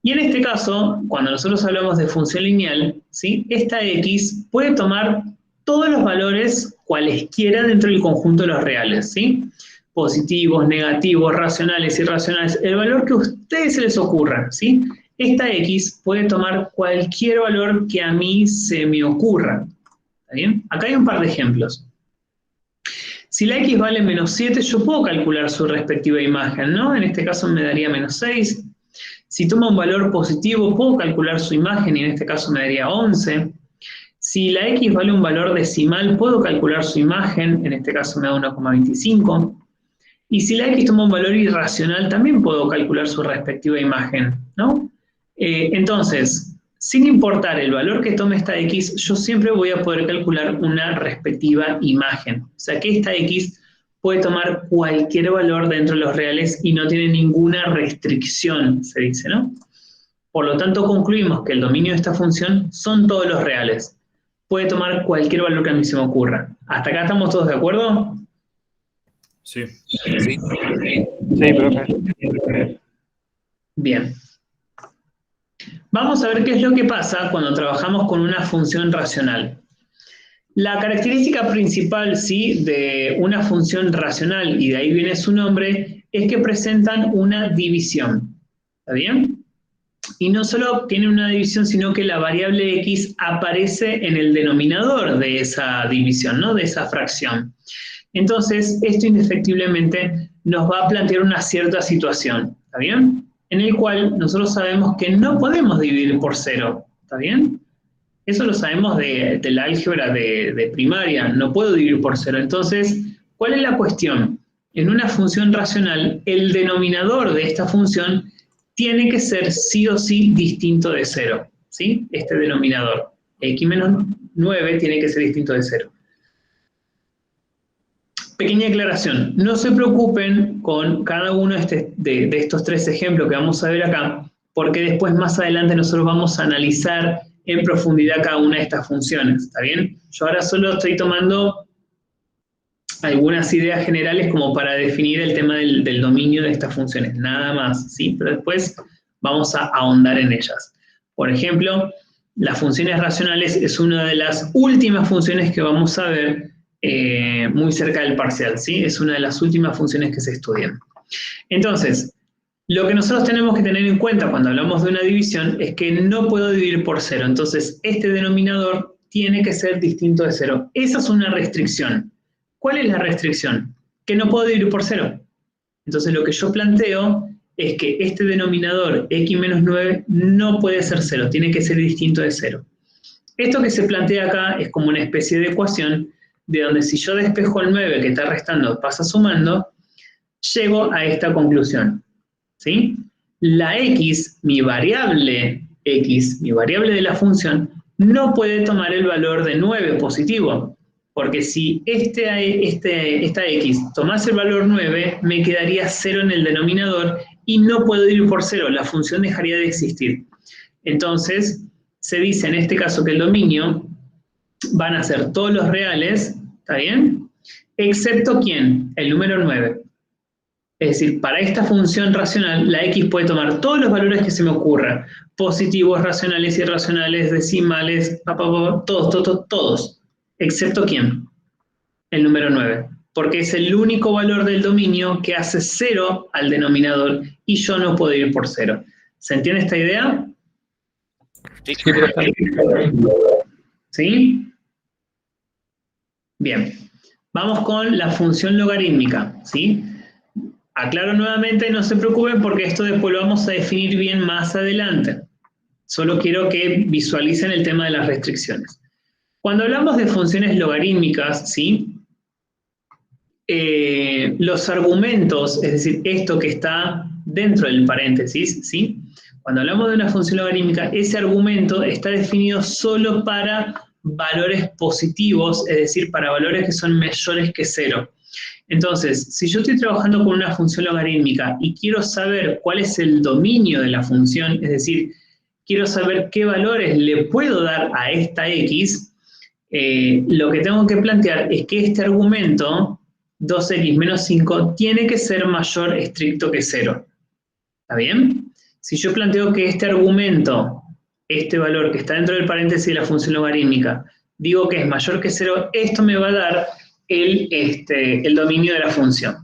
Y en este caso, cuando nosotros hablamos de función lineal, ¿sí?, esta x puede tomar todos los valores cualesquiera dentro del conjunto de los reales, ¿sí? Positivos, negativos, racionales, irracionales, el valor que a ustedes se les ocurra, ¿sí? Esta x puede tomar cualquier valor que a mí se me ocurra. ¿Está bien? Acá hay un par de ejemplos. Si la x vale menos 7, yo puedo calcular su respectiva imagen, ¿no? En este caso me daría menos 6. Si toma un valor positivo, puedo calcular su imagen y en este caso me daría 11. Si la x vale un valor decimal, puedo calcular su imagen, en este caso me da 1,25. Y si la X toma un valor irracional, también puedo calcular su respectiva imagen, ¿no? Entonces, sin importar el valor que tome esta X, yo siempre voy a poder calcular una respectiva imagen. O sea que esta X puede tomar cualquier valor dentro de los reales y no tiene ninguna restricción, se dice, ¿no? Por lo tanto, concluimos que el dominio de esta función son todos los reales. Puede tomar cualquier valor que a mí se me ocurra. ¿Hasta acá estamos todos de acuerdo? Sí. Sí, profe. Bien. Vamos a ver qué es lo que pasa cuando trabajamos con una función racional. La característica principal, sí, de una función racional, y de ahí viene su nombre, es que presentan una división. ¿Está bien? Y no solo tiene una división, sino que la variable x aparece en el denominador de esa división, ¿no? De esa fracción. Entonces, esto indefectiblemente nos va a plantear una cierta situación, ¿está bien? En el cual nosotros sabemos que no podemos dividir por 0, ¿está bien? Eso lo sabemos de la álgebra de primaria, no puedo dividir por 0. Entonces, ¿cuál es la cuestión? En una función racional, el denominador de esta función tiene que ser sí o sí distinto de 0, ¿sí? Este denominador, x menos 9, tiene que ser distinto de 0. Pequeña aclaración, no se preocupen con cada uno de estos 3 ejemplos que vamos a ver acá, porque después más adelante nosotros vamos a analizar en profundidad cada una de estas funciones, ¿está bien? Yo ahora solo estoy tomando algunas ideas generales como para definir el tema del dominio de estas funciones, nada más, ¿sí? Pero después vamos a ahondar en ellas. Por ejemplo, las funciones racionales es una de las últimas funciones que vamos a ver muy cerca del parcial, ¿sí? Es una de las últimas funciones que se estudian. Entonces, lo que nosotros tenemos que tener en cuenta cuando hablamos de una división es que no puedo dividir por 0. Entonces, este denominador tiene que ser distinto de 0. Esa es una restricción. ¿Cuál es la restricción? Que no puedo dividir por 0. Entonces, lo que yo planteo es que este denominador x menos 9 no puede ser 0, tiene que ser distinto de 0. Esto que se plantea acá es como una especie de ecuación de donde si yo despejo el 9 que está restando pasa sumando, llego a esta conclusión, ¿sí? La x, mi variable de la función, no puede tomar el valor de 9 positivo, porque si esta x tomase el valor 9, me quedaría 0 en el denominador y no puedo ir por 0, la función dejaría de existir. Entonces, se dice en este caso que el dominio van a ser todos los reales, ¿está bien? Excepto ¿quién? El número 9. Es decir, para esta función racional, la x puede tomar todos los valores que se me ocurran, positivos, racionales, irracionales, decimales, todos. ¿Excepto quién? El número 9. Porque es el único valor del dominio que hace 0 al denominador y yo no puedo ir por 0. ¿Se entiende esta idea? Sí, profe. ¿Sí? Bien. Vamos con la función logarítmica, ¿sí? Aclaro nuevamente, no se preocupen porque esto después lo vamos a definir bien más adelante. Solo quiero que visualicen el tema de las restricciones. Cuando hablamos de funciones logarítmicas, ¿sí? Los argumentos, es decir, esto que está dentro del paréntesis, ¿sí? Cuando hablamos de una función logarítmica, ese argumento está definido solo para valores positivos, es decir, para valores que son mayores que 0. Entonces, si yo estoy trabajando con una función logarítmica y quiero saber cuál es el dominio de la función, es decir, quiero saber qué valores le puedo dar a esta x, lo que tengo que plantear es que este argumento, 2x menos 5, tiene que ser mayor estricto que 0. ¿Está bien? Si yo planteo que este argumento, este valor que está dentro del paréntesis de la función logarítmica, digo que es mayor que 0, esto me va a dar el dominio de la función.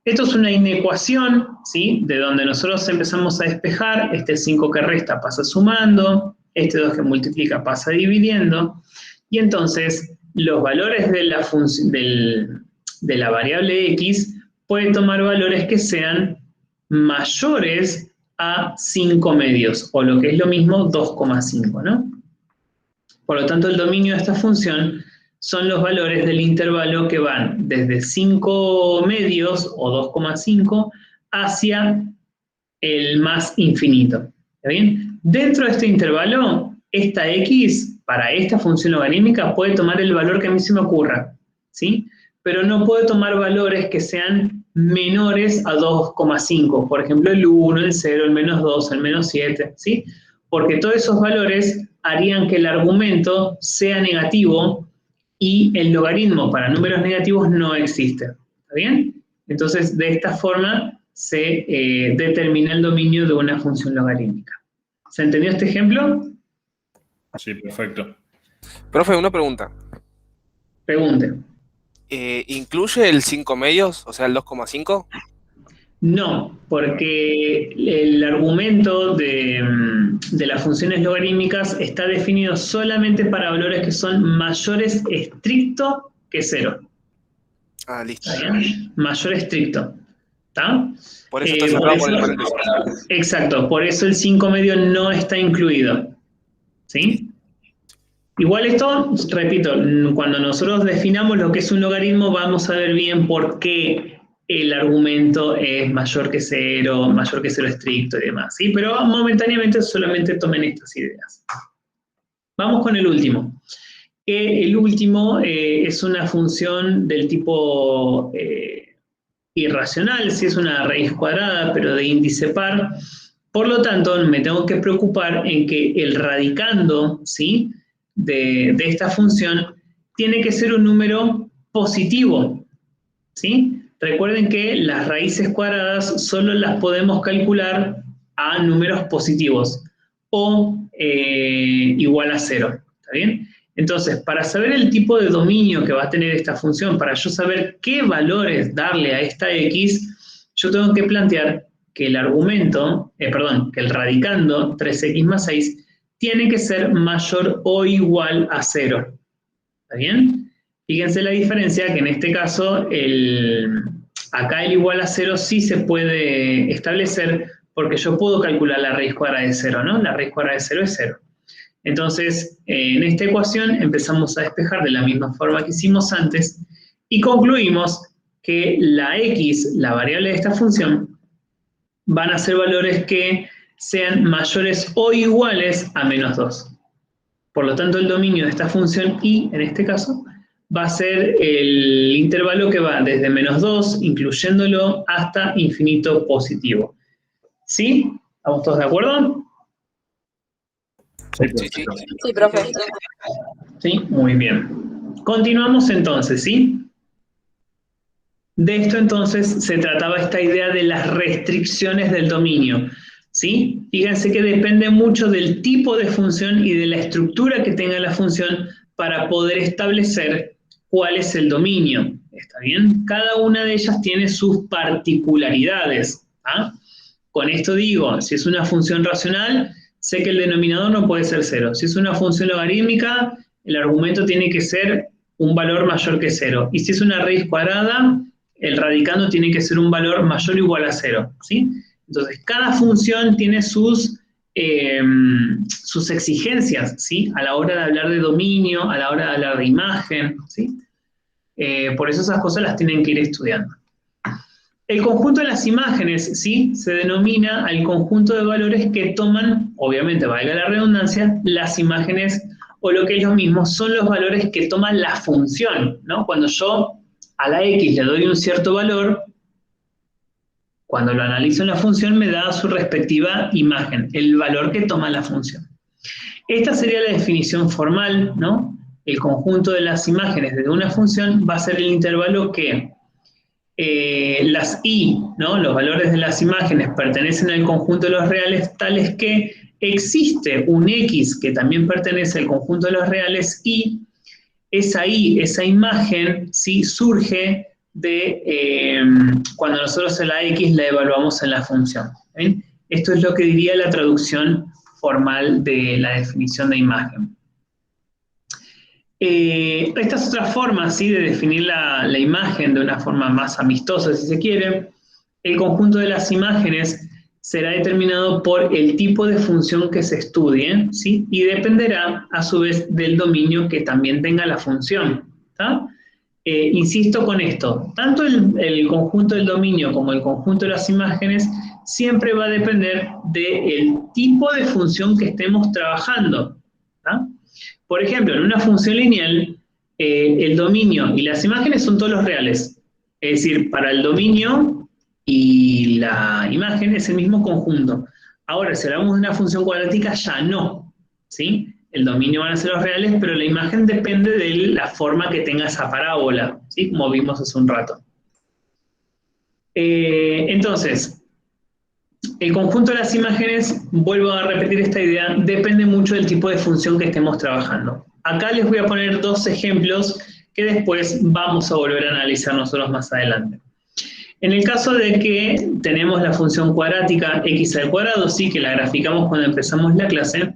Esto es una inecuación, ¿sí? De donde nosotros empezamos a despejar, este 5 que resta pasa sumando, este 2 que multiplica pasa dividiendo, y entonces los valores de la función de la variable x pueden tomar valores que sean mayores a 5 medios, o lo que es lo mismo 2,5, ¿no? Por lo tanto, el dominio de esta función son los valores del intervalo que van desde 5 medios o 2,5 hacia el más infinito. ¿Está bien? Dentro de este intervalo, esta x, para esta función logarítmica, puede tomar el valor que a mí se me ocurra, ¿sí? Pero no puede tomar valores que sean menores a 2,5. Por ejemplo, el 1, el 0, el menos 2, el menos 7, ¿sí? Porque todos esos valores harían que el argumento sea negativo y el logaritmo para números negativos no existe. ¿Está bien? Entonces, de esta forma se determina el dominio de una función logarítmica. ¿Se entendió este ejemplo? Sí, perfecto. Profe, una pregunta. Pregunte. ¿Incluye el 5 medios, o sea, el 2,5? No, porque el argumento de las funciones logarítmicas está definido solamente para valores que son mayores estricto que 0. Ah, listo. Mayor estricto. ¿Está? Por eso está cerrado por el paréntesis. Exacto, por eso el 5 medio no está incluido. ¿Sí? Igual esto, repito, cuando nosotros definamos lo que es un logaritmo, vamos a ver bien por qué el argumento es mayor que 0 estricto y demás, ¿sí? Pero momentáneamente solamente tomen estas ideas. Vamos con el último. El último es una función del tipo irracional, si es una raíz cuadrada, pero de índice par. Por lo tanto, me tengo que preocupar en que el radicando, ¿sí?, de esta función tiene que ser un número positivo, ¿sí? Recuerden que las raíces cuadradas solo las podemos calcular a números positivos o igual a 0, ¿está bien? Entonces, para saber el tipo de dominio que va a tener esta función, para yo saber qué valores darle a esta x, yo tengo que plantear que el argumento, que el radicando 3x más 6 tiene que ser mayor o igual a 0. ¿Está bien? Fíjense la diferencia, que en este caso, acá el igual a 0 sí se puede establecer, porque yo puedo calcular la raíz cuadrada de 0, ¿no? La raíz cuadrada de 0 es 0. Entonces, en esta ecuación empezamos a despejar de la misma forma que hicimos antes, y concluimos que la x, la variable de esta función, van a ser valores que sean mayores o iguales a menos 2. Por lo tanto, el dominio de esta función y, en este caso, va a ser el intervalo que va desde menos 2, incluyéndolo, hasta infinito positivo. ¿Sí? ¿Estamos todos de acuerdo? Sí, profe. Sí, muy bien. Continuamos entonces, ¿sí? De esto entonces se trataba esta idea de las restricciones del dominio, ¿sí? Fíjense que depende mucho del tipo de función y de la estructura que tenga la función para poder establecer cuál es el dominio, ¿está bien? Cada una de ellas tiene sus particularidades, ¿ah? Con esto digo, si es una función racional, sé que el denominador no puede ser 0. Si es una función logarítmica, el argumento tiene que ser un valor mayor que 0. Y si es una raíz cuadrada, el radicando tiene que ser un valor mayor o igual a 0, ¿sí? Entonces, cada función tiene sus exigencias, ¿sí? A la hora de hablar de dominio, a la hora de hablar de imagen, ¿sí? Por eso esas cosas las tienen que ir estudiando. El conjunto de las imágenes, ¿sí?, se denomina al conjunto de valores que toman, obviamente, valga la redundancia, las imágenes, o lo que es lo mismo, son los valores que toma la función, ¿no? Cuando yo a la x le doy un cierto valor, cuando lo analizo en la función me da su respectiva imagen, el valor que toma la función. Esta sería la definición formal, ¿no? El conjunto de las imágenes de una función va a ser el intervalo que las i, ¿no?, los valores de las imágenes pertenecen al conjunto de los reales, tales que existe un x que también pertenece al conjunto de los reales, y esa imagen, ¿sí?, surge de cuando nosotros a la x la evaluamos en la función. ¿Ven? Esto es lo que diría la traducción formal de la definición de imagen. Esta es otra forma, ¿sí?, de definir la imagen de una forma más amistosa, si se quiere. El conjunto de las imágenes será determinado por el tipo de función que se estudie, ¿sí?, y dependerá, a su vez, del dominio que también tenga la función. ¿tá? Insisto con esto, tanto el conjunto del dominio como el conjunto de las imágenes siempre va a depender del tipo de función que estemos trabajando, ¿tá? Por ejemplo, en una función lineal, el dominio y las imágenes son todos los reales. Es decir, para el dominio y la imagen es el mismo conjunto. Ahora, si hablamos de una función cuadrática, ya no, ¿sí? El dominio van a ser los reales, pero la imagen depende de la forma que tenga esa parábola, ¿sí? Como vimos hace un rato. Entonces, el conjunto de las imágenes, vuelvo a repetir esta idea, depende mucho del tipo de función que estemos trabajando. Acá les voy a poner dos ejemplos que después vamos a volver a analizar nosotros más adelante. En el caso de que tenemos la función cuadrática x al cuadrado, sí, que la graficamos cuando empezamos la clase,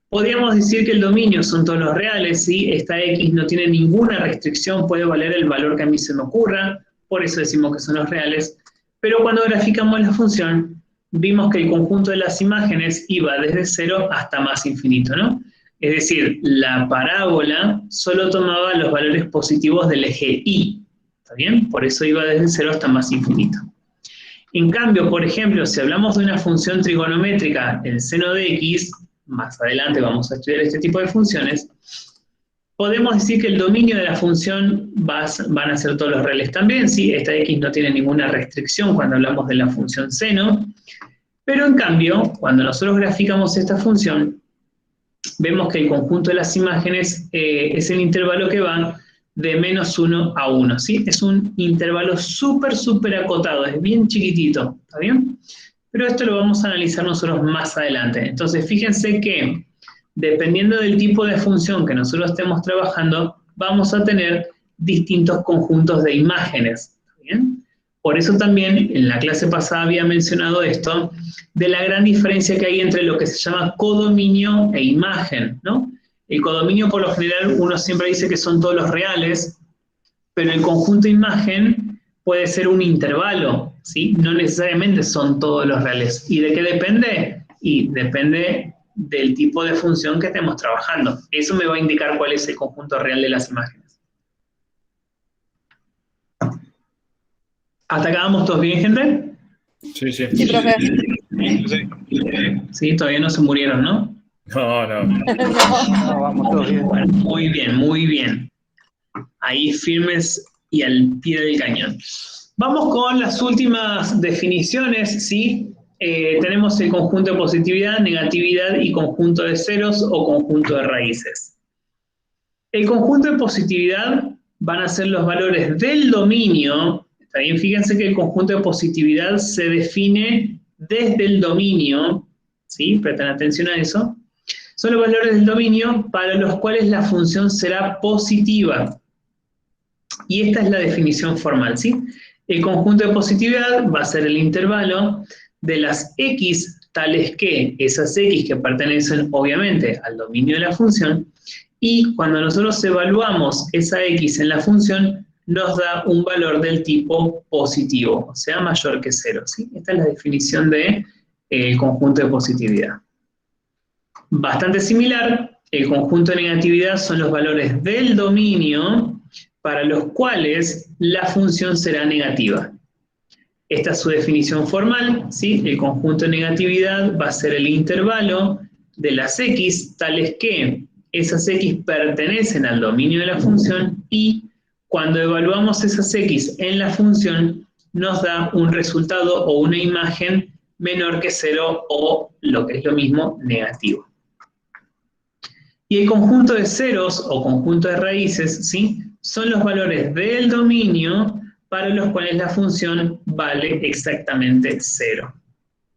podríamos decir que el dominio son todos los reales, ¿sí? Esta x no tiene ninguna restricción, puede valer el valor que a mí se me ocurra, por eso decimos que son los reales, pero cuando graficamos la función, vimos que el conjunto de las imágenes iba desde 0 hasta más infinito, ¿no? Es decir, la parábola solo tomaba los valores positivos del eje y, ¿está bien? Por eso iba desde 0 hasta más infinito. En cambio, por ejemplo, si hablamos de una función trigonométrica, el seno de x, más adelante vamos a estudiar este tipo de funciones, podemos decir que el dominio de la función van a ser todos los reales también, ¿sí? Esta x no tiene ninguna restricción cuando hablamos de la función seno, pero en cambio, cuando nosotros graficamos esta función, vemos que el conjunto de las imágenes es el intervalo que va de -1 a 1, ¿sí? Es un intervalo súper acotado, es bien chiquitito, ¿está bien? Pero esto lo vamos a analizar nosotros más adelante. Entonces, fíjense que, dependiendo del tipo de función que nosotros estemos trabajando, vamos a tener distintos conjuntos de imágenes, ¿está bien? Por eso también, en la clase pasada había mencionado esto, de la gran diferencia que hay entre lo que se llama codominio e imagen, ¿no? El codominio, por lo general, uno siempre dice que son todos los reales, pero el conjunto imagen puede ser un intervalo, ¿sí? No necesariamente son todos los reales. ¿Y de qué depende? Y depende del tipo de función que estemos trabajando. Eso me va a indicar cuál es el conjunto real de las imágenes. ¿Hasta acá vamos todos bien, gente? Sí, sí. Sí, profe. Sí, todavía no se murieron, ¿no? No. No, vamos todos bien. Bueno, muy bien. Ahí firmes y al pie del cañón. Vamos con las últimas definiciones, ¿sí? Tenemos el conjunto de positividad, negatividad y conjunto de ceros o conjunto de raíces. El conjunto de positividad van a ser los valores del dominio. Está bien, fíjense que el conjunto de positividad se define desde el dominio, ¿sí? Presten atención a eso. Son los valores del dominio para los cuales la función será positiva. Y esta es la definición formal, ¿sí? El conjunto de positividad va a ser el intervalo de las x tales que, esas x que pertenecen obviamente al dominio de la función, y cuando nosotros evaluamos esa x en la función, nos da un valor del tipo positivo, o sea, mayor que 0, ¿sí? Esta es la definición del conjunto de positividad. Bastante similar, el conjunto de negatividad son los valores del dominio para los cuales la función será negativa. Esta es su definición formal, ¿sí? El conjunto de negatividad va a ser el intervalo de las x tales que esas x pertenecen al dominio de la función y cuando evaluamos esas x en la función nos da un resultado o una imagen menor que 0 o, lo que es lo mismo, negativo. Y el conjunto de ceros o conjunto de raíces, ¿sí? Son los valores del dominio para los cuales la función vale exactamente 0.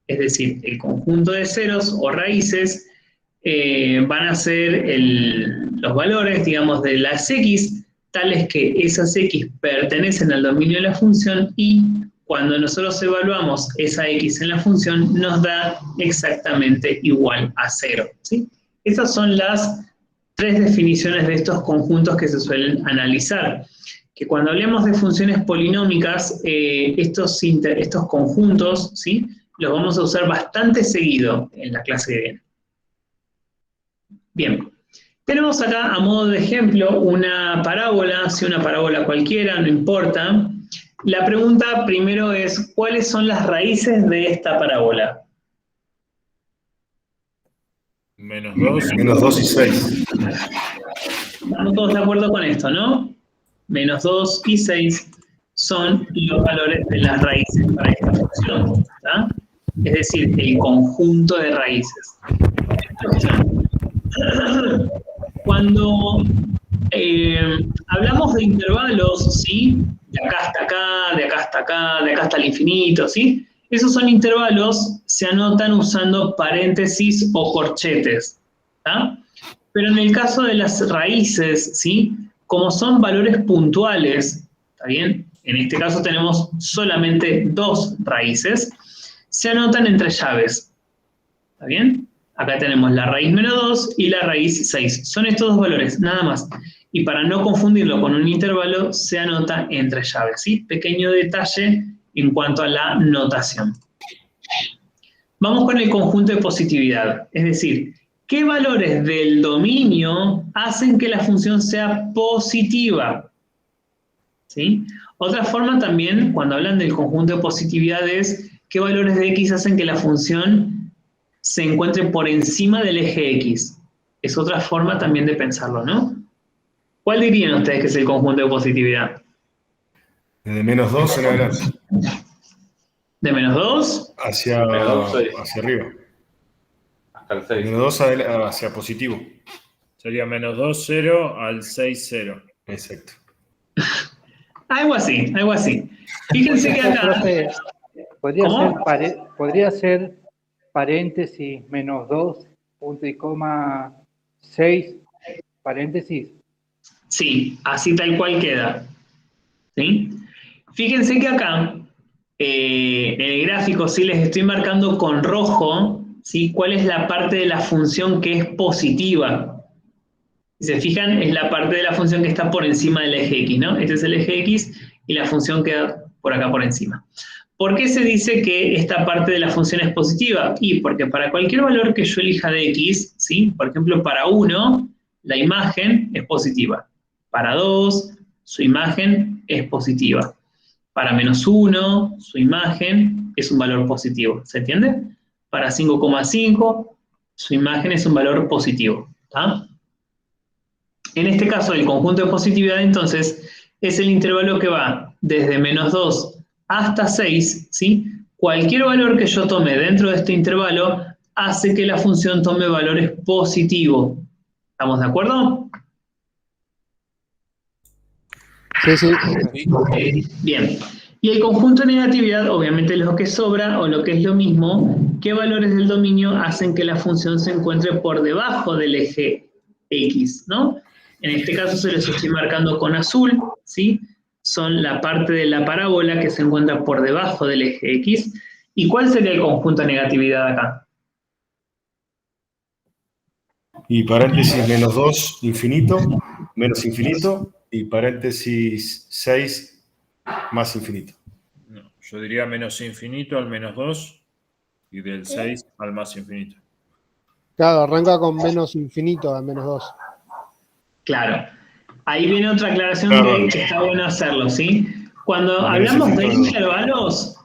Es decir, el conjunto de ceros o raíces van a ser los valores, digamos, de las x, tales que esas x pertenecen al dominio de la función y cuando nosotros evaluamos esa x en la función nos da exactamente igual a 0, ¿sí? Estas son las 3 definiciones de estos conjuntos que se suelen analizar. Que cuando hablemos de funciones polinómicas, estos conjuntos, ¿sí? Los vamos a usar bastante seguido en la clase que viene. Bien, Tenemos acá, a modo de ejemplo, una parábola, si una parábola cualquiera, no importa. La pregunta primero es, ¿cuáles son las raíces de esta parábola? Menos 2. Menos 2 y 6. Estamos todos de acuerdo con esto, ¿no? Menos 2 y 6 son los valores de las raíces para esta función, ¿tá? Es decir, el conjunto de raíces. Cuando hablamos de intervalos, ¿sí? De acá hasta acá, de acá hasta acá, de acá hasta el infinito, ¿sí? Esos son intervalos, se anotan usando paréntesis o corchetes, ¿tá? Pero en el caso de las raíces, ¿sí? Como son valores puntuales, ¿está bien? En este caso tenemos solamente 2 raíces, se anotan entre llaves, ¿está bien? Acá tenemos la raíz menos 2 y la raíz 6. Son estos 2 valores, nada más. Y para no confundirlo con un intervalo, se anota entre llaves, ¿sí? Pequeño detalle en cuanto a la notación. Vamos con el conjunto de positividad. Es decir, ¿qué valores del dominio hacen que la función sea positiva? ¿Sí? Otra forma también, cuando hablan del conjunto de positividad, es ¿qué valores de x hacen que la función se encuentre por encima del eje X? Es otra forma también de pensarlo, ¿no? ¿Cuál dirían ustedes que es el conjunto de positividad? De menos 2 en adelante. ¿De menos 2? Hacia arriba. Hasta el 6. Menos 2 hacia positivo. Sería menos 2, 0 al 6, 0. Exacto. Algo así, algo así. Fíjense que acá... Profe, podría ser paréntesis, menos 2, punto y coma, 6, paréntesis. Sí, así tal cual queda. ¿Sí? Fíjense que acá, en el gráfico, sí les estoy marcando con rojo, ¿sí? ¿Cuál es la parte de la función que es positiva? Si se fijan, es la parte de la función que está por encima del eje X, ¿no? Este es el eje X y la función queda por acá por encima. ¿Por qué se dice que esta parte de la función es positiva? Y porque para cualquier valor que yo elija de x, ¿sí? Por ejemplo, para 1, la imagen es positiva. Para 2, su imagen es positiva. Para menos 1, su imagen es un valor positivo. ¿Se entiende? Para 5,5, su imagen es un valor positivo. ¿Tá? En este caso, el conjunto de positividad, entonces, es el intervalo que va desde menos 2 hasta 6, ¿sí? Cualquier valor que yo tome dentro de este intervalo hace que la función tome valores positivos. ¿Estamos de acuerdo? Sí, sí. Bien. Y el conjunto de negatividad, obviamente, es lo que sobra, o lo que es lo mismo, ¿qué valores del dominio hacen que la función se encuentre por debajo del eje X, ¿no? En este caso se los estoy marcando con azul, ¿sí? Son la parte de la parábola que se encuentra por debajo del eje X. ¿Y cuál sería el conjunto de negatividad acá? Y paréntesis menos 2, infinito, menos infinito, y paréntesis 6, más infinito. No, yo diría menos infinito al menos 2 y del 6 al más infinito. Claro, arranca con menos infinito a menos 2. Claro. Ahí viene otra aclaración que está bueno hacerlo, ¿sí? Cuando hablamos de intervalos,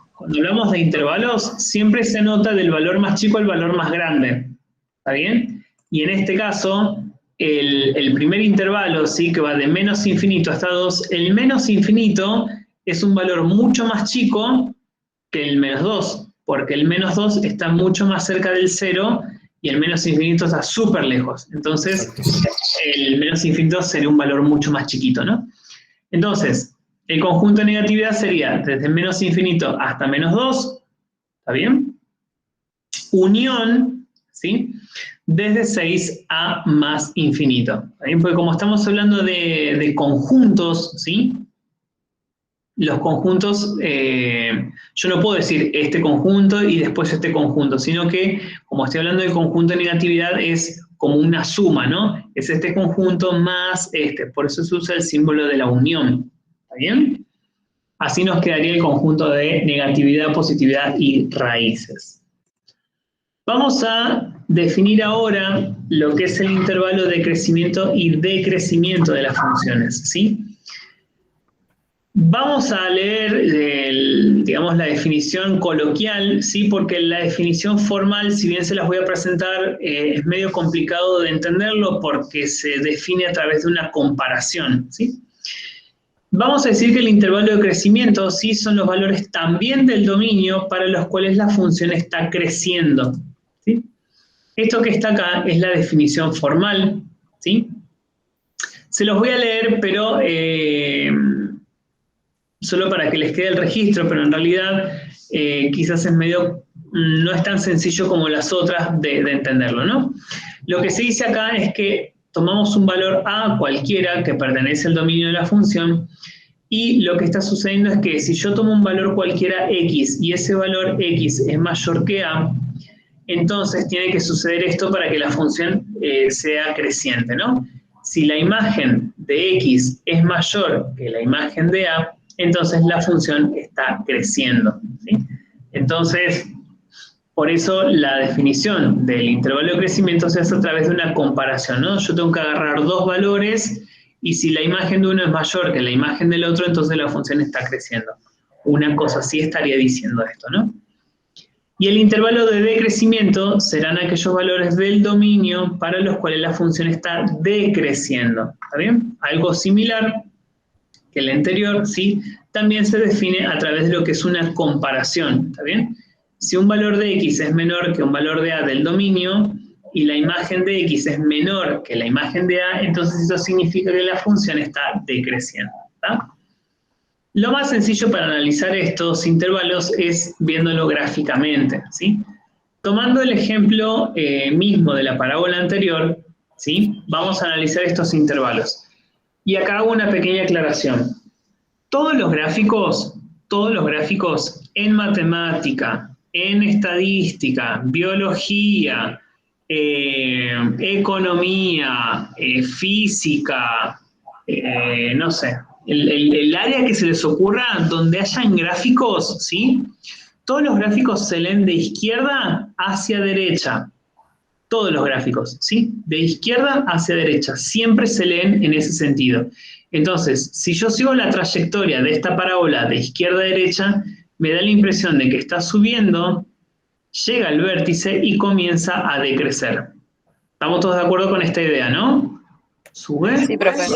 siempre se nota del valor más chico al valor más grande. ¿Está bien? Y en este caso, el primer intervalo, ¿sí? Que va de menos infinito hasta 2, el menos infinito es un valor mucho más chico que el menos 2, porque el menos 2 está mucho más cerca del 0 y el menos infinito está súper lejos. Entonces, el menos infinito sería un valor mucho más chiquito, ¿no? Entonces, el conjunto de negatividad sería desde menos infinito hasta menos 2, ¿está bien? Unión, ¿sí? Desde 6 a más infinito. ¿Está bien? Porque como estamos hablando de conjuntos, ¿sí? Los conjuntos, yo no puedo decir este conjunto y después este conjunto, sino que, como estoy hablando de conjunto de negatividad, es como una suma, ¿no? Es este conjunto más este, por eso se usa el símbolo de la unión, ¿está bien? Así nos quedaría el conjunto de negatividad, positividad y raíces. Vamos a definir ahora lo que es el intervalo de crecimiento y decrecimiento de las funciones, ¿sí? Vamos a leer, digamos, la definición coloquial, ¿sí? Porque la definición formal, si bien se las voy a presentar, es medio complicado de entenderlo porque se define a través de una comparación, ¿sí? Vamos a decir que el intervalo de crecimiento, sí, son los valores también del dominio para los cuales la función está creciendo, ¿sí? Esto que está acá es la definición formal, ¿sí? Se los voy a leer, pero solo para que les quede el registro, pero en realidad quizás no es tan sencillo como las otras de entenderlo, ¿no? Lo que se dice acá es que tomamos un valor A cualquiera que pertenece al dominio de la función y lo que está sucediendo es que si yo tomo un valor cualquiera X y ese valor X es mayor que A, entonces tiene que suceder esto para que la función sea creciente, ¿no? Si la imagen de X es mayor que la imagen de A, entonces la función está creciendo, ¿sí? Entonces, por eso la definición del intervalo de crecimiento se hace a través de una comparación, ¿no? Yo tengo que agarrar dos valores y si la imagen de uno es mayor que la imagen del otro, entonces la función está creciendo. Una cosa así estaría diciendo esto, ¿no? Y el intervalo de decrecimiento serán aquellos valores del dominio para los cuales la función está decreciendo, ¿está bien? Algo similar que el anterior, ¿sí? También se define a través de lo que es una comparación, ¿está bien? Si un valor de X es menor que un valor de A del dominio y la imagen de X es menor que la imagen de A, entonces eso significa que la función está decreciendo, ¿está? Lo más sencillo para analizar estos intervalos es viéndolo gráficamente, ¿sí? Tomando el ejemplo mismo de la parábola anterior, ¿sí? Vamos a analizar estos intervalos. Y acá hago una pequeña aclaración. Todos los gráficos en matemática, en estadística, biología, economía, física, no sé, el área que se les ocurra donde hayan gráficos, ¿sí? Todos los gráficos se leen de izquierda hacia derecha. Todos los gráficos, ¿sí? De izquierda hacia derecha. Siempre se leen en ese sentido. Entonces, si yo sigo la trayectoria de esta parábola de izquierda a derecha, me da la impresión de que está subiendo, llega al vértice y comienza a decrecer. ¿Estamos todos de acuerdo con esta idea, no? Sube. Sí, profe.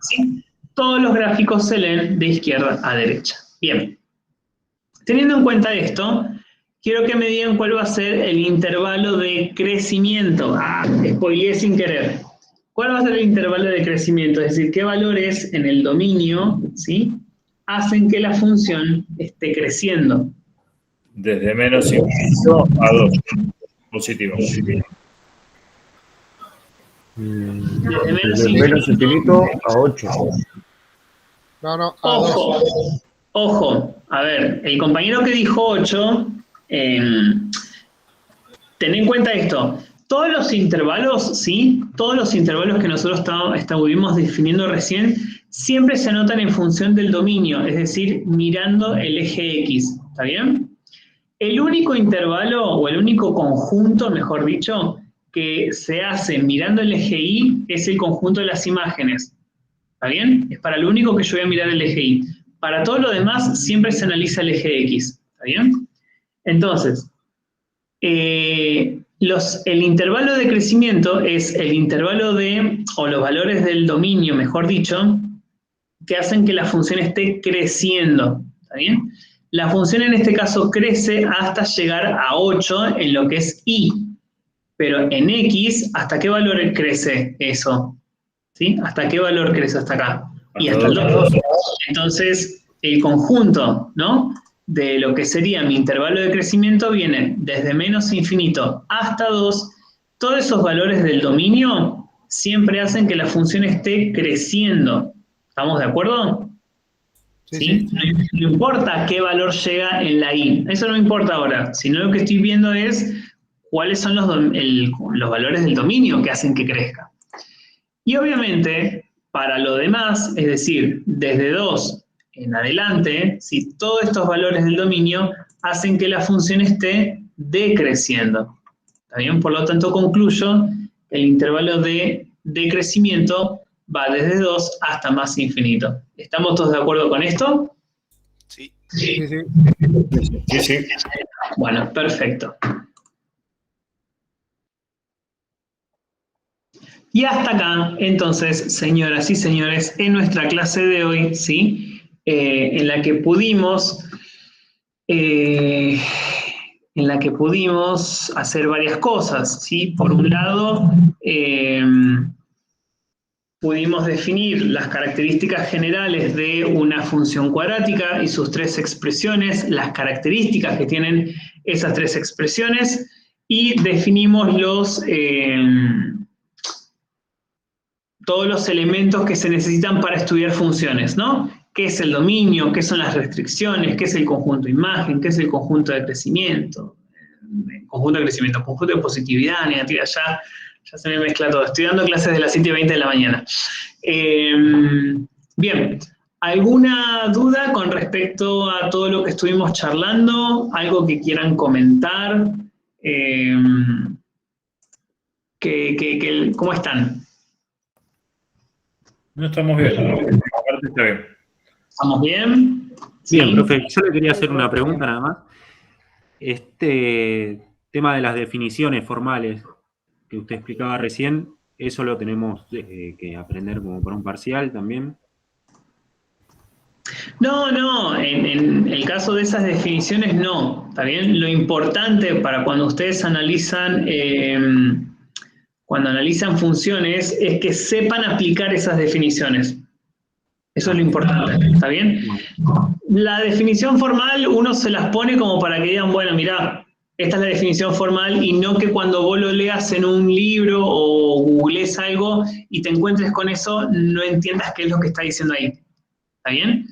¿Sí? Todos los gráficos se leen de izquierda a derecha. Bien. Teniendo en cuenta esto, quiero que me digan cuál va a ser el intervalo de crecimiento. Spoileé sin querer. ¿Cuál va a ser el intervalo de crecimiento? Es decir, qué valores en el dominio, ¿sí?, hacen que la función esté creciendo. Desde menos infinito a 2. Positivo. Desde menos infinito a 8. No, a Ojo, 2. ojo. A ver, el compañero que dijo 8, ten en cuenta esto. Todos los intervalos, ¿sí? Todos los intervalos que nosotros estuvimos definiendo recién, siempre se anotan en función del dominio, es decir, mirando el eje X, ¿está bien? El único intervalo, o el único conjunto, mejor dicho, que se hace mirando el eje Y es el conjunto de las imágenes, ¿está bien? Es para lo único que yo voy a mirar el eje Y. Para todo lo demás, siempre se analiza el eje X, ¿está bien? Entonces, el intervalo de crecimiento es el intervalo o los valores del dominio, mejor dicho, que hacen que la función esté creciendo, ¿está bien? La función en este caso crece hasta llegar a 8 en lo que es Y, pero en X, ¿hasta qué valor crece eso? ¿Sí? ¿Hasta qué valor crece hasta acá? Y hasta el 2. Entonces, el conjunto, ¿no?, de lo que sería mi intervalo de crecimiento viene desde menos infinito hasta 2. Todos esos valores del dominio siempre hacen que la función esté creciendo. ¿Estamos de acuerdo? ¿Sí? No importa qué valor llega en la Y. Eso no importa ahora. Sino lo que estoy viendo es cuáles son los valores del dominio que hacen que crezca. Y obviamente, para lo demás, es decir, desde 2 en adelante, si todos estos valores del dominio hacen que la función esté decreciendo. ¿Está bien? Por lo tanto, concluyo que el intervalo de decrecimiento va desde 2 hasta más infinito. ¿Estamos todos de acuerdo con esto? Sí. Sí. Bueno, perfecto. Y hasta acá, entonces, señoras y señores, en nuestra clase de hoy, ¿sí? En la que pudimos hacer varias cosas, ¿sí? Por un lado, pudimos definir las características generales de una función cuadrática y sus 3 expresiones, las características que tienen esas 3 expresiones, y definimos todos los elementos que se necesitan para estudiar funciones, ¿no? ¿Qué es el dominio? ¿Qué son las restricciones? ¿Qué es el conjunto de imagen? ¿Qué es el conjunto de crecimiento? Conjunto de positividad, negatividad, ya se me mezcla todo. Estoy dando clases de las 7:20 de la mañana. Bien, ¿alguna duda con respecto a todo lo que estuvimos charlando? ¿Algo que quieran comentar? ¿Cómo están? No estamos bien. Aparte está bien. ¿Estamos bien? Bien, Sí. profe, yo le quería hacer una pregunta nada más. Este tema de las definiciones formales que usted explicaba recién, ¿eso lo tenemos que aprender como para un parcial también? No, en el caso de esas definiciones no, ¿está bien? Lo importante para cuando ustedes analizan funciones es que sepan aplicar esas definiciones. Eso es lo importante, ¿está bien? La definición formal uno se las pone como para que digan, bueno, mirá, esta es la definición formal, y no que cuando vos lo leas en un libro o googlees algo y te encuentres con eso, no entiendas qué es lo que está diciendo ahí. ¿Está bien?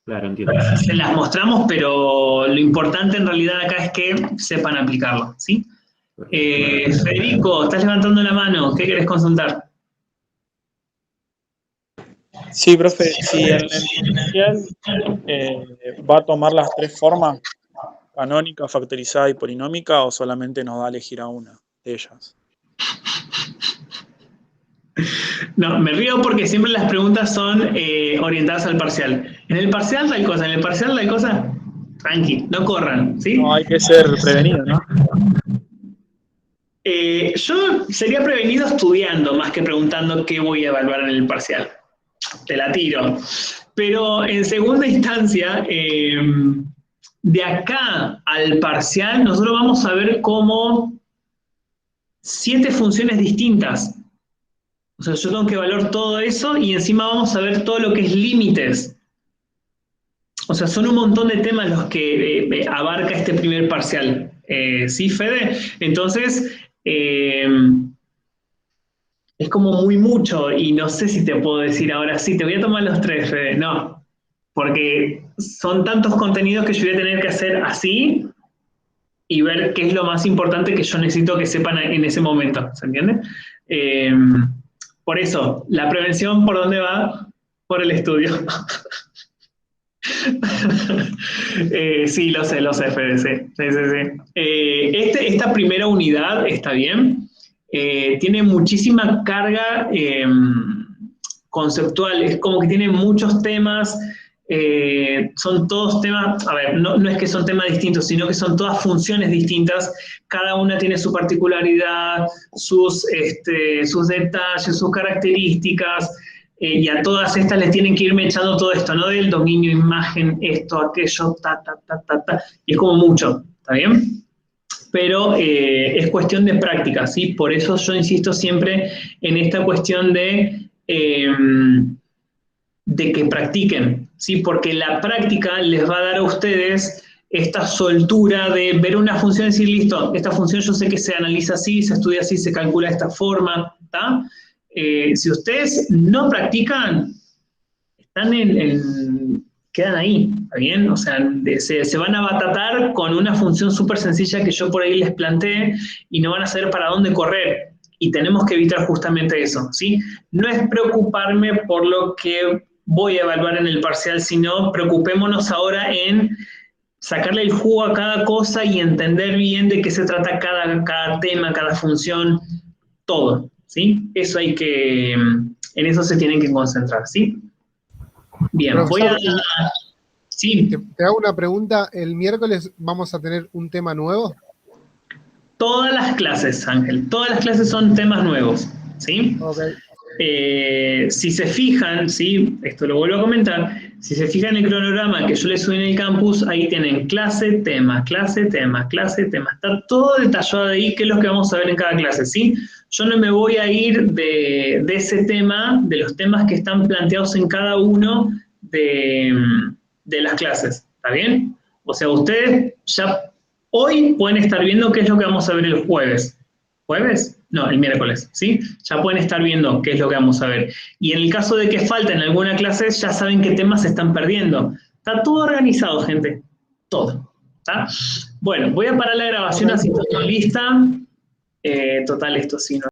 Claro, entiendo. Se las mostramos, pero lo importante en realidad acá es que sepan aplicarlo, ¿sí? Federico, estás levantando la mano, ¿qué querés consultar? Sí, profe, si en el inicial va a tomar las 3 formas, canónica, factorizada y polinómica, o solamente nos da a elegir a una de ellas. No, me río porque siempre las preguntas son orientadas al parcial. En el parcial tal cosa, en el parcial tal cosa, tranqui, no corran, ¿sí? No, hay que ser prevenido, ¿no? Yo sería prevenido estudiando más que preguntando qué voy a evaluar en el parcial. Te la tiro. Pero en segunda instancia, de acá al parcial, nosotros vamos a ver como 7 funciones distintas. O sea, yo tengo que evaluar todo eso y encima vamos a ver todo lo que es límites. O sea, son un montón de temas los que abarca este primer parcial. ¿Sí, Fede? Entonces, es como muy mucho y no sé si te puedo decir ahora, sí, te voy a tomar los 3, Fede. No, porque son tantos contenidos que yo voy a tener que hacer así y ver qué es lo más importante que yo necesito que sepan en ese momento. ¿Se entiende? Por eso, la prevención, ¿por dónde va? Por el estudio. Sí, lo sé, Fede, sí. Esta primera unidad está bien. Tiene muchísima carga conceptual, es como que tiene muchos temas, son todos temas, a ver, no es que son temas distintos, sino que son todas funciones distintas, cada una tiene su particularidad, sus detalles, sus características, y a todas estas les tienen que irme echando todo esto, ¿no? Del dominio, imagen, esto, aquello, y es como mucho, ¿está bien? Pero es cuestión de práctica, ¿sí? Por eso yo insisto siempre en esta cuestión de que practiquen, ¿sí? Porque la práctica les va a dar a ustedes esta soltura de ver una función y decir, listo, esta función yo sé que se analiza así, se estudia así, se calcula de esta forma, ¿está? Si ustedes no practican, están quedan ahí, ¿está bien? O sea, se van a batatar con una función súper sencilla que yo por ahí les planteé y no van a saber para dónde correr. Y tenemos que evitar justamente eso, ¿sí? No es preocuparme por lo que voy a evaluar en el parcial, sino preocupémonos ahora en sacarle el jugo a cada cosa y entender bien de qué se trata cada tema, cada función, todo, ¿sí? Eso hay que, en eso se tienen que concentrar, ¿sí? Bien, voy a... Sí. Te hago una pregunta. ¿El miércoles vamos a tener un tema nuevo? Todas las clases, Ángel, todas las clases son temas nuevos, ¿sí? Ok. Si se fijan, ¿sí? Esto lo vuelvo a comentar, si se fijan en el cronograma que yo les subí en el campus, ahí tienen clase, tema, clase, tema, clase, tema. Está todo detallado ahí, que es lo que vamos a ver en cada clase, ¿sí? Yo no me voy a ir de ese tema, de los temas que están planteados en cada uno de las clases, ¿está bien? O sea, ustedes ya hoy pueden estar viendo qué es lo que vamos a ver el jueves. ¿Jueves? No, el miércoles, ¿sí? Ya pueden estar viendo qué es lo que vamos a ver. Y en el caso de que falten alguna clase, ya saben qué temas se están perdiendo. Está todo organizado, gente. Todo. ¿Está? Bueno, voy a parar la grabación así está lista. Total, esto sí no.